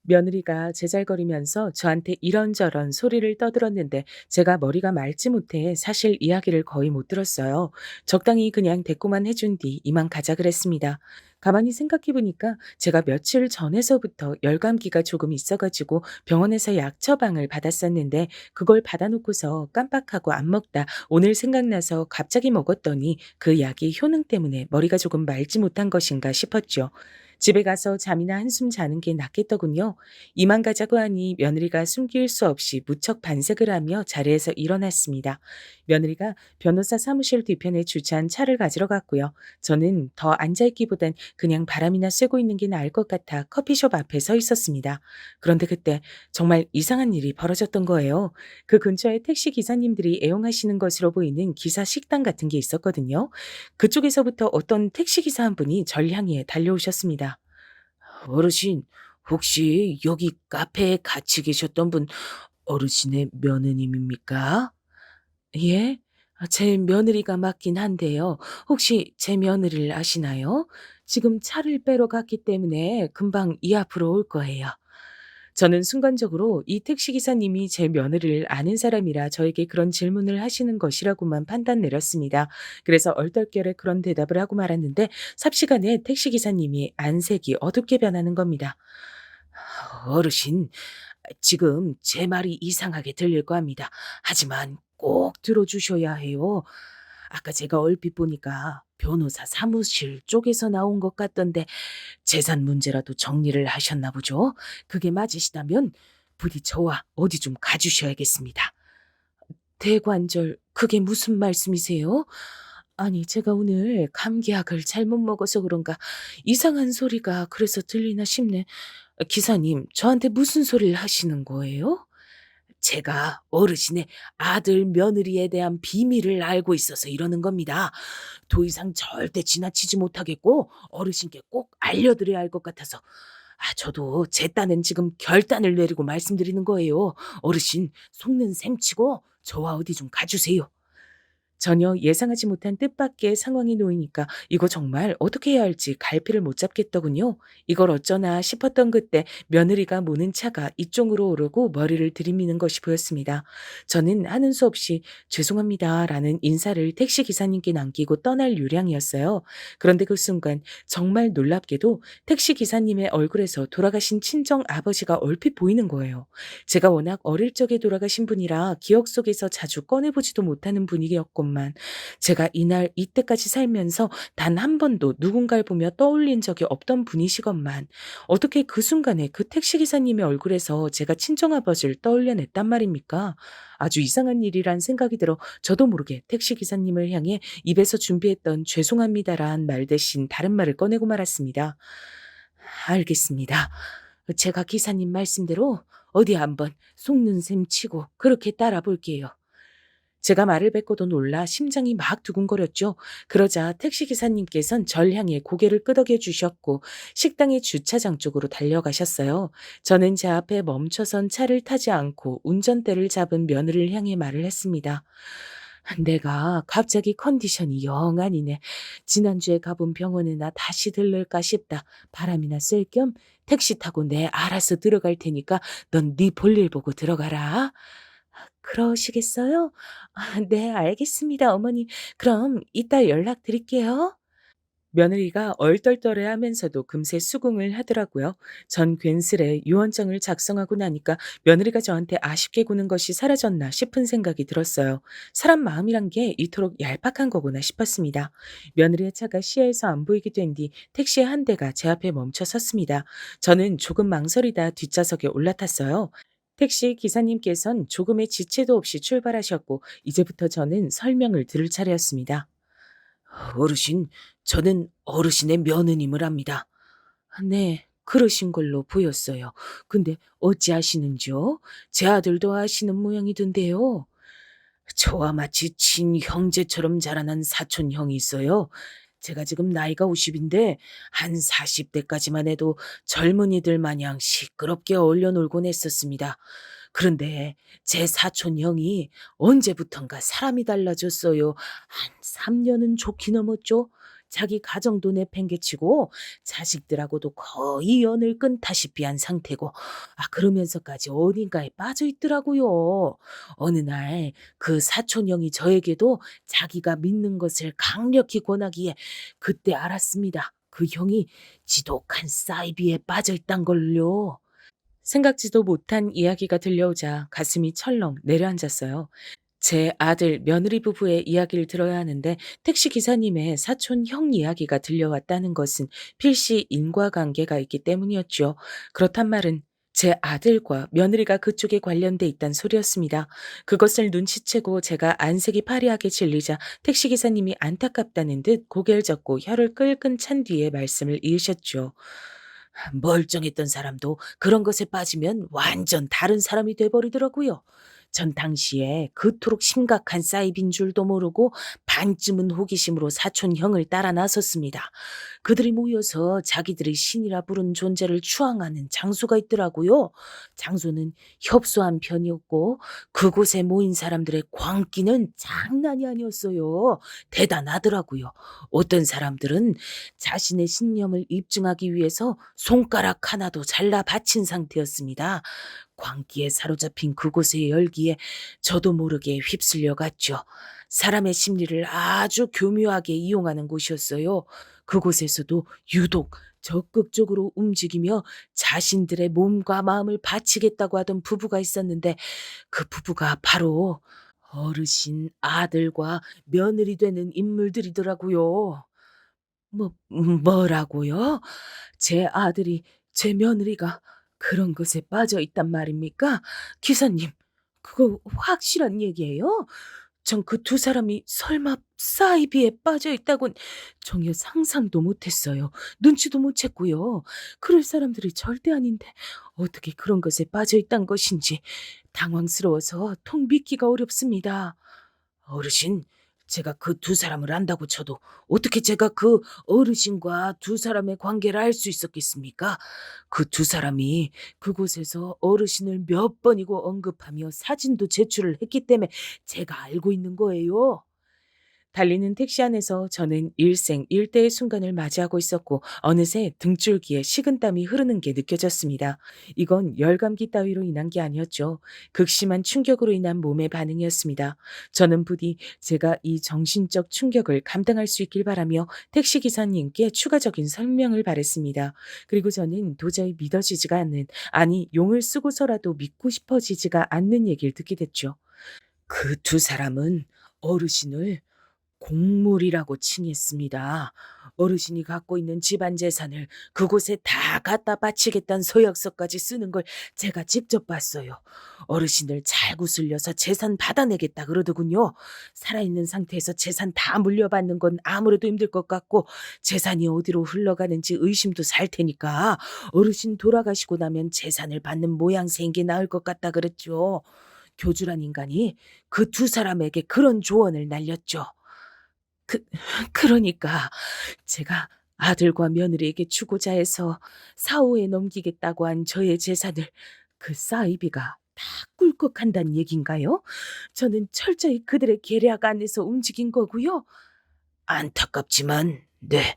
며느리가 제잘거리면서 저한테 이런저런 소리를 떠들었는데 제가 머리가 맑지 못해 사실 이야기를 거의 못 들었어요. 적당히 그냥 대꾸만 해준 뒤 이만 가자 그랬습니다. 가만히 생각해 보니까 제가 며칠 전에서부터 열감기가 조금 있어가지고 병원에서 약 처방을 받았었는데 그걸 받아놓고서 깜빡하고 안 먹다 오늘 생각나서 갑자기 먹었더니 그 약이 효능 때문에 머리가 조금 맑지 못한 것인가 싶었죠. 집에 가서 잠이나 한숨 자는 게 낫겠더군요. 이만 가자고 하니 며느리가 숨길 수 없이 무척 반색을 하며 자리에서 일어났습니다. 며느리가 변호사 사무실 뒤편에 주차한 차를 가지러 갔고요. 저는 더 앉아있기보단 그냥 바람이나 쐬고 있는 게 나을 것 같아 커피숍 앞에 서 있었습니다. 그런데 그때 정말 이상한 일이 벌어졌던 거예요. 그 근처에 택시 기사님들이 애용하시는 것으로 보이는 기사 식당 같은 게 있었거든요. 그쪽에서부터 어떤 택시 기사 한 분이 절 향해 달려오셨습니다. 어르신, 혹시 여기 카페에 같이 계셨던 분 어르신의 며느님입니까? 예? 제 며느리가 맞긴 한데요. 혹시 제 며느리를 아시나요? 지금 차를 빼러 갔기 때문에 금방 이 앞으로 올 거예요. 저는 순간적으로 이 택시 기사님이 제 며느리를 아는 사람이라 저에게 그런 질문을 하시는 것이라고만 판단 내렸습니다. 그래서 얼떨결에 그런 대답을 하고 말았는데 삽시간에 택시 기사님이 안색이 어둡게 변하는 겁니다. 어르신, 지금 제 말이 이상하게 들릴 겁니다. 하지만 꼭 들어주셔야 해요. 아까 제가 얼핏 보니까 변호사 사무실 쪽에서 나온 것 같던데 재산 문제라도 정리를 하셨나 보죠? 그게 맞으시다면 부디 저와 어디 좀 가주셔야겠습니다. 대관절, 그게 무슨 말씀이세요? 아니, 제가 오늘 감기약을 잘못 먹어서 그런가 이상한 소리가 그래서 들리나 싶네. 기사님, 저한테 무슨 소리를 하시는 거예요? 제가 어르신의 아들 며느리에 대한 비밀을 알고 있어서 이러는 겁니다. 더 이상 절대 지나치지 못하겠고 어르신께 꼭 알려드려야 할 것 같아서 저도 제 딴엔 지금 결단을 내리고 말씀드리는 거예요. 어르신 속는 셈치고 저와 어디 좀 가주세요. 전혀 예상하지 못한 뜻밖의 상황이 놓이니까 이거 정말 어떻게 해야 할지 갈피를 못 잡겠더군요. 이걸 어쩌나 싶었던 그때 며느리가 모는 차가 이쪽으로 오르고 머리를 들이미는 것이 보였습니다. 저는 하는 수 없이 죄송합니다라는 인사를 택시 기사님께 남기고 떠날 요량이었어요. 그런데 그 순간 정말 놀랍게도 택시 기사님의 얼굴에서 돌아가신 친정 아버지가 얼핏 보이는 거예요. 제가 워낙 어릴 적에 돌아가신 분이라 기억 속에서 자주 꺼내보지도 못하는 분위기였건만 제가 이날 이때까지 살면서 단 한 번도 누군가를 보며 떠올린 적이 없던 분이시건만 어떻게 그 순간에 그 택시기사님의 얼굴에서 제가 친정아버지를 떠올려냈단 말입니까? 아주 이상한 일이란 생각이 들어 저도 모르게 택시기사님을 향해 입에서 준비했던 죄송합니다란 말 대신 다른 말을 꺼내고 말았습니다. 알겠습니다. 제가 기사님 말씀대로 어디 한번 속는 셈 치고 그렇게 따라 볼게요. 제가 말을 뱉고도 놀라 심장이 막 두근거렸죠. 그러자 택시기사님께선 절 향해 고개를 끄덕여 주셨고 식당의 주차장 쪽으로 달려가셨어요. 저는 제 앞에 멈춰선 차를 타지 않고 운전대를 잡은 며느리를 향해 말을 했습니다. 내가 갑자기 컨디션이 영 아니네. 지난주에 가본 병원에 나 다시 들를까 싶다. 바람이나 쐴 겸 택시 타고 내 알아서 들어갈 테니까 넌 네 볼일 보고 들어가라. 그러시겠어요? 네, 알겠습니다, 어머니. 그럼 이따 연락드릴게요. 며느리가 얼떨떨해 하면서도 금세 수긍을 하더라고요. 전 괜스레 유언장을 작성하고 나니까 며느리가 저한테 아쉽게 구는 것이 사라졌나 싶은 생각이 들었어요. 사람 마음이란 게 이토록 얄팍한 거구나 싶었습니다. 며느리의 차가 시야에서 안 보이게 된 뒤 택시의 한 대가 제 앞에 멈춰 섰습니다. 저는 조금 망설이다 뒷좌석에 올라탔어요. 택시 기사님께선 조금의 지체도 없이 출발하셨고 이제부터 저는 설명을 들을 차례였습니다. 어르신, 저는 어르신의 며느님을 합니다. 네, 그러신 걸로 보였어요. 근데 어찌 아시는지요? 제 아들도 아시는 모양이던데요. 저와 마치 친형제처럼 자라난 사촌 형이 있어요. 제가 지금 나이가 50인데 한 40대까지만 해도 젊은이들 마냥 시끄럽게 어울려 놀곤 했었습니다. 그런데 제 사촌 형이 언제부턴가 사람이 달라졌어요. 한 3년은 좋게 넘었죠. 자기 가정도 내팽개치고 자식들하고도 거의 연을 끊다시피 한 상태고 그러면서까지 어딘가에 빠져 있더라고요. 어느 날 그 사촌 형이 저에게도 자기가 믿는 것을 강력히 권하기에 그때 알았습니다. 그 형이 지독한 사이비에 빠져 있단 걸요. 생각지도 못한 이야기가 들려오자 가슴이 철렁 내려앉았어요. 제 아들 며느리 부부의 이야기를 들어야 하는데 택시 기사님의 사촌 형 이야기가 들려왔다는 것은 필시 인과관계가 있기 때문이었죠. 그렇단 말은 제 아들과 며느리가 그쪽에 관련돼 있단 소리였습니다. 그것을 눈치채고 제가 안색이 파리하게 질리자 택시 기사님이 안타깝다는 듯 고개를 젓고 혀를 끌끈 찬 뒤에 말씀을 이으셨죠. 멀쩡했던 사람도 그런 것에 빠지면 완전 다른 사람이 돼버리더라고요. 전 당시에 그토록 심각한 사이비인 줄도 모르고 반쯤은 호기심으로 사촌 형을 따라 나섰습니다. 그들이 모여서 자기들의 신이라 부른 존재를 추앙하는 장소가 있더라고요. 장소는 협소한 편이었고 그곳에 모인 사람들의 광기는 장난이 아니었어요. 대단하더라고요. 어떤 사람들은 자신의 신념을 입증하기 위해서 손가락 하나도 잘라 바친 상태였습니다. 광기에 사로잡힌 그곳의 열기에 저도 모르게 휩쓸려 갔죠. 사람의 심리를 아주 교묘하게 이용하는 곳이었어요. 그곳에서도 유독 적극적으로 움직이며 자신들의 몸과 마음을 바치겠다고 하던 부부가 있었는데 그 부부가 바로 어르신 아들과 며느리 되는 인물들이더라고요. 뭐라고요? 제 아들이, 제 며느리가 그런 것에 빠져 있단 말입니까? 기사님, 그거 확실한 얘기예요? 전 그 두 사람이 설마 사이비에 빠져 있다곤 전혀 상상도 못했어요. 눈치도 못 챘고요. 그럴 사람들이 절대 아닌데 어떻게 그런 것에 빠져 있단 것인지 당황스러워서 통 믿기가 어렵습니다. 어르신, 제가 그 두 사람을 안다고 쳐도 어떻게 제가 그 어르신과 두 사람의 관계를 알 수 있었겠습니까? 그 두 사람이 그곳에서 어르신을 몇 번이고 언급하며 사진도 제출을 했기 때문에 제가 알고 있는 거예요. 달리는 택시 안에서 저는 일생일대의 순간을 맞이하고 있었고 어느새 등줄기에 식은땀이 흐르는 게 느껴졌습니다. 이건 열감기 따위로 인한 게 아니었죠. 극심한 충격으로 인한 몸의 반응이었습니다. 저는 부디 제가 이 정신적 충격을 감당할 수 있길 바라며 택시기사님께 추가적인 설명을 바랬습니다. 그리고 저는 도저히 믿어지지가 않는, 아니 용을 쓰고서라도 믿고 싶어지지가 않는 얘기를 듣게 됐죠. 그 두 사람은 어르신을 공물이라고 칭했습니다. 어르신이 갖고 있는 집안 재산을 그곳에 다 갖다 바치겠다는 서약서까지 쓰는 걸 제가 직접 봤어요. 어르신을 잘 구슬려서 재산 받아내겠다 그러더군요. 살아있는 상태에서 재산 다 물려받는 건 아무래도 힘들 것 같고 재산이 어디로 흘러가는지 의심도 살 테니까 어르신 돌아가시고 나면 재산을 받는 모양새인 게 나을 것 같다 그랬죠. 교주란 인간이 그 두 사람에게 그런 조언을 날렸죠. 그 그러니까 제가 아들과 며느리에게 주고자 해서 사후에 넘기겠다고 한 저의 재산을 그 사이비가 다 꿀꺽한다는 얘긴가요? 저는 철저히 그들의 계략 안에서 움직인 거고요. 안타깝지만 네,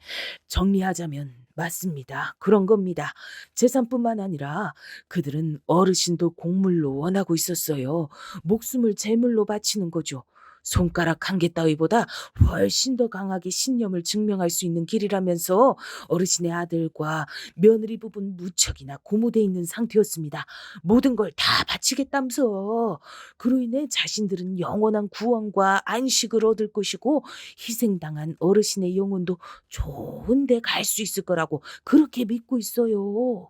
정리하자면 맞습니다. 그런 겁니다. 재산뿐만 아니라 그들은 어르신도 공물로 원하고 있었어요. 목숨을 제물로 바치는 거죠. 손가락 한 개 따위보다 훨씬 더 강하게 신념을 증명할 수 있는 길이라면서 어르신의 아들과 며느리 부분 무척이나 고무돼 있는 상태였습니다. 모든 걸 다 바치겠다면서. 그로 인해 자신들은 영원한 구원과 안식을 얻을 것이고 희생당한 어르신의 영혼도 좋은 데 갈 수 있을 거라고 그렇게 믿고 있어요.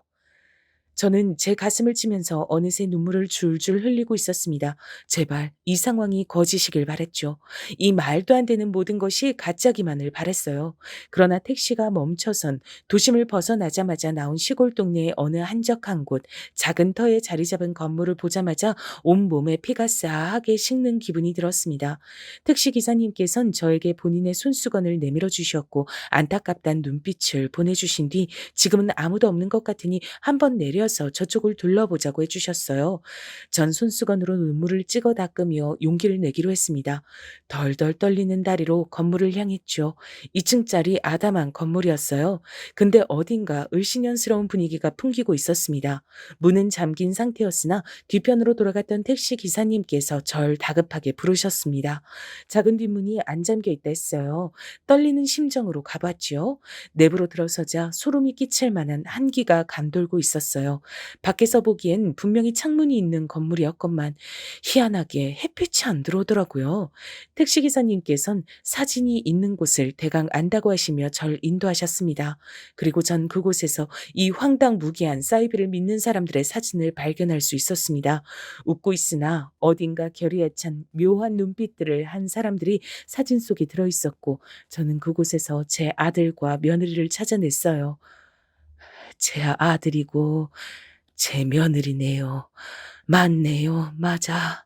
저는 제 가슴을 치면서 어느새 눈물을 줄줄 흘리고 있었습니다. 제발 이 상황이 거짓이길 바랬죠. 이 말도 안 되는 모든 것이 가짜기만을 바랬어요. 그러나 택시가 멈춰선 도심을 벗어나자마자 나온 시골 동네의 어느 한적한 곳, 작은 터에 자리 잡은 건물을 보자마자 온몸에 피가 싸하게 식는 기분이 들었습니다. 택시 기사님께선 저에게 본인의 손수건을 내밀어 주셨고 안타깝다는 눈빛을 보내주신 뒤 지금은 아무도 없는 것 같으니 한번 내려서 저쪽을 둘러보자고 해주셨어요. 전 손수건으로 눈물을 찍어 닦으며 용기를 내기로 했습니다. 덜덜 떨리는 다리로 건물을 향했죠. 2층짜리 아담한 건물이었어요. 근데 어딘가 을씨년스러운 분위기가 풍기고 있었습니다. 문은 잠긴 상태였으나 뒤편으로 돌아갔던 택시 기사님께서 절 다급하게 부르셨습니다. 작은 뒷문이 안 잠겨 있다 했어요. 떨리는 심정으로 가봤지요. 내부로 들어서자 소름이 끼칠 만한 한기가 감돌고 있었어요. 밖에서 보기엔 분명히 창문이 있는 건물이었건만 희한하게 햇빛이 안 들어오더라고요. 택시기사님께선 사진이 있는 곳을 대강 안다고 하시며 절 인도하셨습니다. 그리고 전 그곳에서 이 황당무계한 사이비를 믿는 사람들의 사진을 발견할 수 있었습니다. 웃고 있으나 어딘가 결의에 찬 묘한 눈빛들을 한 사람들이 사진 속에 들어있었고 저는 그곳에서 제 아들과 며느리를 찾아냈어요. 제 아들이고 제 며느리네요. 맞네요. 맞아.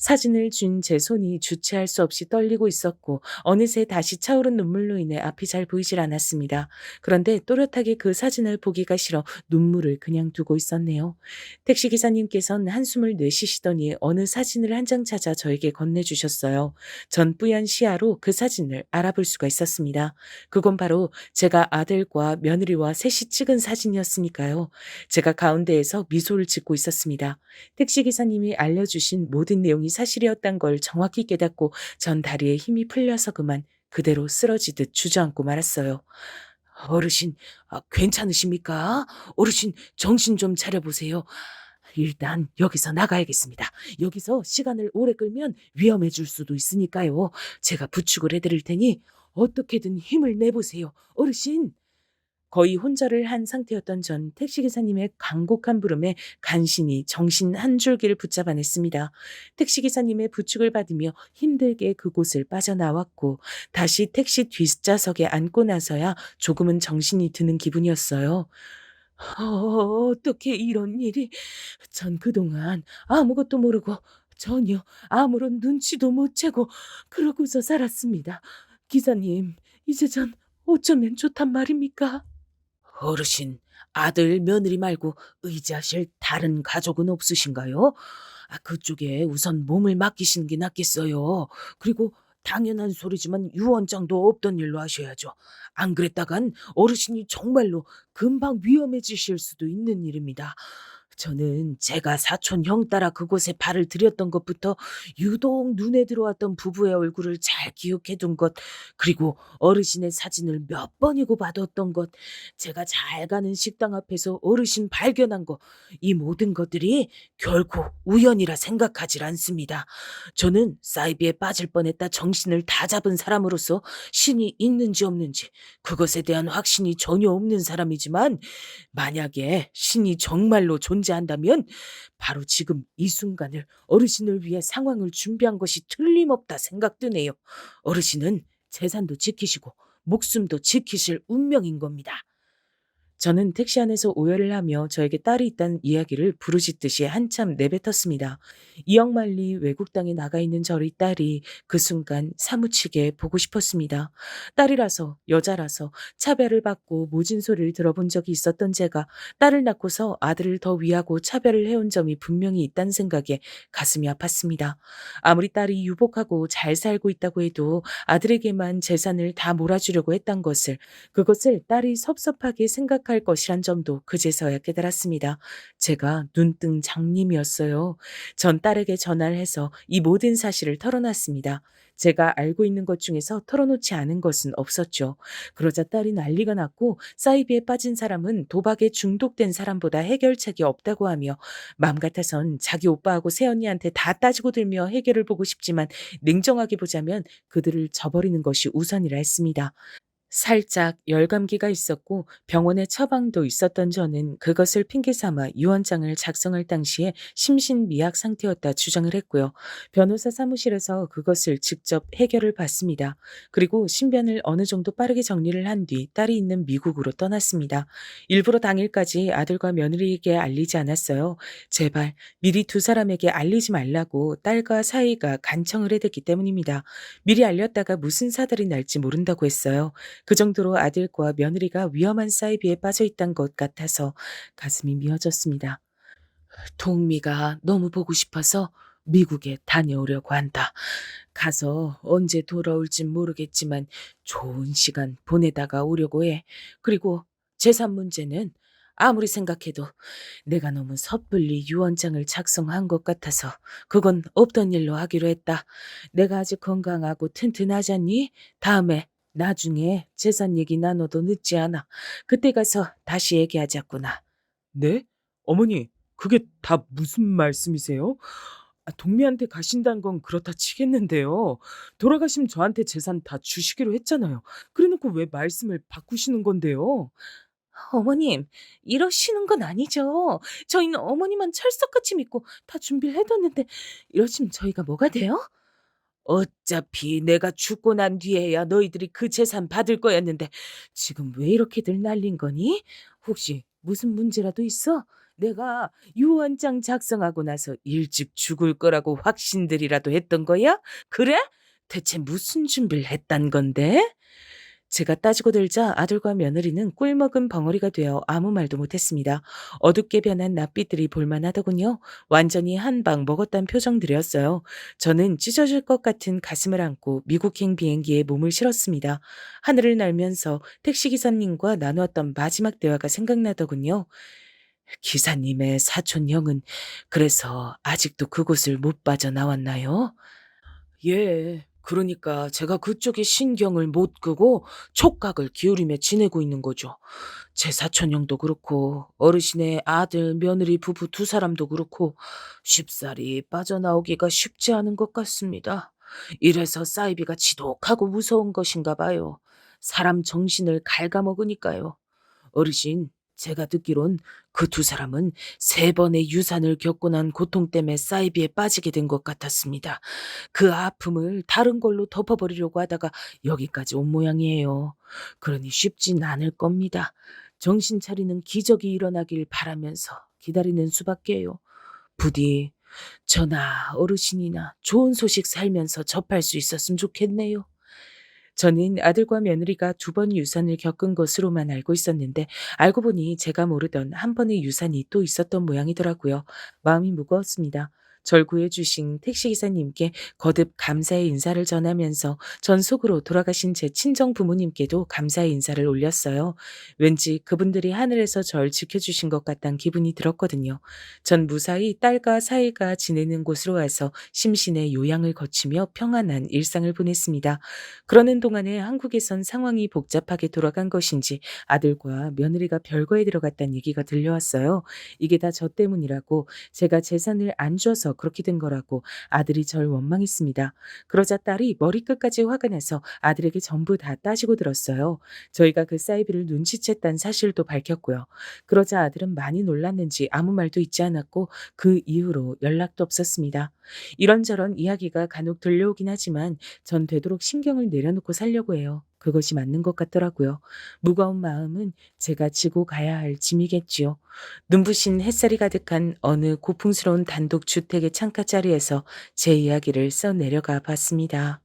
사진을 쥔 제 손이 주체할 수 없이 떨리고 있었고 어느새 다시 차오른 눈물로 인해 앞이 잘 보이질 않았습니다. 그런데 또렷하게 그 사진을 보기가 싫어 눈물을 그냥 두고 있었네요. 택시기사님께서는 한숨을 내쉬시더니 어느 사진을 한 장 찾아 저에게 건네주셨어요. 전 뿌연 시야로 그 사진을 알아볼 수가 있었습니다. 그건 바로 제가 아들과 며느리와 셋이 찍은 사진이었으니까요. 제가 가운데에서 미소를 짓고 있었습니다. 택시기사님이 알려주신 모든 내용이 사실이었단 걸 정확히 깨닫고 전 다리에 힘이 풀려서 그만 그대로 쓰러지듯 주저앉고 말았어요. 어르신, 괜찮으십니까? 어르신, 정신 좀 차려보세요. 일단 여기서 나가야겠습니다. 여기서 시간을 오래 끌면 위험해질 수도 있으니까요. 제가 부축을 해드릴 테니 어떻게든 힘을 내보세요. 어르신. 거의 혼절을 한 상태였던 전 택시기사님의 간곡한 부름에 간신히 정신 한 줄기를 붙잡아냈습니다. 택시기사님의 부축을 받으며 힘들게 그곳을 빠져나왔고 다시 택시 뒷좌석에 앉고 나서야 조금은 정신이 드는 기분이었어요. 어떻게 이런 일이? 전 그동안 아무것도 모르고 전혀 아무런 눈치도 못 채고 그러고서 살았습니다. 기사님, 이제 전 어쩌면 좋단 말입니까? 어르신, 아들, 며느리 말고 의지하실 다른 가족은 없으신가요? 그쪽에 우선 몸을 맡기시는 게 낫겠어요. 그리고 당연한 소리지만 유언장도 없던 일로 하셔야죠. 안 그랬다간 어르신이 정말로 금방 위험해지실 수도 있는 일입니다. 저는 제가 사촌 형 따라 그곳에 발을 들였던 것부터 유독 눈에 들어왔던 부부의 얼굴을 잘 기억해 둔 것, 그리고 어르신의 사진을 몇 번이고 받았던 것, 제가 잘 가는 식당 앞에서 어르신 발견한 거, 이 모든 것들이 결코 우연이라 생각하질 않습니다. 저는 사이비에 빠질 뻔했다 정신을 다 잡은 사람으로서 신이 있는지 없는지 그것에 대한 확신이 전혀 없는 사람이지만 만약에 신이 정말로 존재한다면 바로 지금 이 순간을 어르신을 위해 상황을 준비한 것이 틀림없다 생각되네요. 어르신은 재산도 지키시고 목숨도 지키실 운명인 겁니다. 저는 택시 안에서 오열을 하며 저에게 딸이 있다는 이야기를 부르짖듯이 한참 내뱉었습니다. 이억만리 외국 땅에 나가 있는 저희 딸이 그 순간 사무치게 보고 싶었습니다. 딸이라서 여자라서 차별을 받고 모진 소리를 들어본 적이 있었던 제가 딸을 낳고서 아들을 더 위하고 차별을 해온 점이 분명히 있다는 생각에 가슴이 아팠습니다. 아무리 딸이 유복하고 잘 살고 있다고 해도 아들에게만 재산을 다 몰아주려고 했던 것을 그것을 딸이 섭섭하게 생각할 것이란 점도 그제서야 깨달았습니다. 제가 눈뜬 장님이었어요. 전 딸에게 전화를 해서 이 모든 사실을 털어놨습니다. 제가 알고 있는 것 중에서 털어놓지 않은 것은 없었죠. 그러자 딸이 난리가 났고 사이비에 빠진 사람은 도박에 중독된 사람보다 해결책이 없다고 하며 맘 같아선 자기 오빠하고 새언니한테 다 따지고 들며 해결을 보고 싶지만 냉정하게 보자면 그들을 저버리는 것이 우선이라 했습니다. 살짝 열감기가 있었고 병원에 처방도 있었던 저는 그것을 핑계 삼아 유언장을 작성할 당시에 심신미약 상태였다 주장을 했고요. 변호사 사무실에서 그것을 직접 해결을 받습니다. 그리고 신변을 어느 정도 빠르게 정리를 한 뒤 딸이 있는 미국으로 떠났습니다. 일부러 당일까지 아들과 며느리에게 알리지 않았어요. 제발 미리 두 사람에게 알리지 말라고 딸과 사이가 간청을 해댔기 때문입니다. 미리 알렸다가 무슨 사달이 날지 모른다고 했어요. 그 정도로 아들과 며느리가 위험한 사이비에 빠져 있단 것 같아서 가슴이 미어졌습니다. 동미가 너무 보고 싶어서 미국에 다녀오려고 한다. 가서 언제 돌아올진 모르겠지만 좋은 시간 보내다가 오려고 해. 그리고 재산 문제는 아무리 생각해도 내가 너무 섣불리 유언장을 작성한 것 같아서 그건 없던 일로 하기로 했다. 내가 아직 건강하고 튼튼하잖니? 다음에 나중에 재산 얘기 나눠도 늦지 않아. 그때 가서 다시 얘기하자꾸나. 네? 어머니, 그게 다 무슨 말씀이세요? 동미한테 가신다는 건 그렇다 치겠는데요. 돌아가시면 저한테 재산 다 주시기로 했잖아요. 그래놓고 왜 말씀을 바꾸시는 건데요? 어머님, 이러시는 건 아니죠. 저희는 어머니만 철석같이 믿고 다 준비를 해뒀는데 이러시면 저희가 뭐가 돼요? 어차피 내가 죽고 난 뒤에야 너희들이 그 재산 받을 거였는데 지금 왜 이렇게들 날린 거니? 혹시 무슨 문제라도 있어? 내가 유언장 작성하고 나서 일찍 죽을 거라고 확신들이라도 했던 거야? 그래? 대체 무슨 준비를 했단 건데? 제가 따지고 들자 아들과 며느리는 꿀먹은 벙어리가 되어 아무 말도 못했습니다. 어둡게 변한 낯빛들이 볼만하더군요. 완전히 한 방 먹었단 표정들이었어요. 저는 찢어질 것 같은 가슴을 안고 미국행 비행기에 몸을 실었습니다. 하늘을 날면서 택시기사님과 나누었던 마지막 대화가 생각나더군요. 기사님의 사촌 형은 그래서 아직도 그곳을 못 빠져나왔나요? 예. 그러니까 제가 그쪽에 신경을 못 끄고 촉각을 기울이며 지내고 있는 거죠. 제 사촌 형도 그렇고 어르신의 아들, 며느리 부부 두 사람도 그렇고 쉽사리 빠져나오기가 쉽지 않은 것 같습니다. 이래서 사이비가 지독하고 무서운 것인가 봐요. 사람 정신을 갉아먹으니까요. 어르신, 제가 듣기론 그 두 사람은 세 번의 유산을 겪고 난 고통 때문에 사이비에 빠지게 된 것 같았습니다. 그 아픔을 다른 걸로 덮어버리려고 하다가 여기까지 온 모양이에요. 그러니 쉽진 않을 겁니다. 정신 차리는 기적이 일어나길 바라면서 기다리는 수밖에요. 부디 저나 어르신이나 좋은 소식 살면서 접할 수 있었으면 좋겠네요. 저는 아들과 며느리가 두 번 유산을 겪은 것으로만 알고 있었는데 알고 보니 제가 모르던 한 번의 유산이 또 있었던 모양이더라고요. 마음이 무거웠습니다. 절 구해주신 택시기사님께 거듭 감사의 인사를 전하면서 전 속으로 돌아가신 제 친정 부모님께도 감사의 인사를 올렸어요. 왠지 그분들이 하늘에서 절 지켜주신 것 같단 기분이 들었거든요. 전 무사히 딸과 사이가 지내는 곳으로 와서 심신의 요양을 거치며 평안한 일상을 보냈습니다. 그러는 동안에 한국에선 상황이 복잡하게 돌아간 것인지 아들과 며느리가 별거에 들어갔다는 얘기가 들려왔어요. 이게 다 저 때문이라고 제가 재산을 안 줘서 그렇게 된 거라고 아들이 절 원망했습니다. 그러자 딸이 머리끝까지 화가 나서 아들에게 전부 다 따지고 들었어요. 저희가 그 사이비를 눈치챘다는 사실도 밝혔고요. 그러자 아들은 많이 놀랐는지 아무 말도 있지 않았고 그 이후로 연락도 없었습니다. 이런저런 이야기가 간혹 들려오긴 하지만 전 되도록 신경을 내려놓고 살려고 해요. 그것이 맞는 것 같더라고요. 무거운 마음은 제가 지고 가야 할 짐이겠지요. 눈부신 햇살이 가득한 어느 고풍스러운 단독 주택의 창가 자리에서 제 이야기를 써 내려가 봤습니다.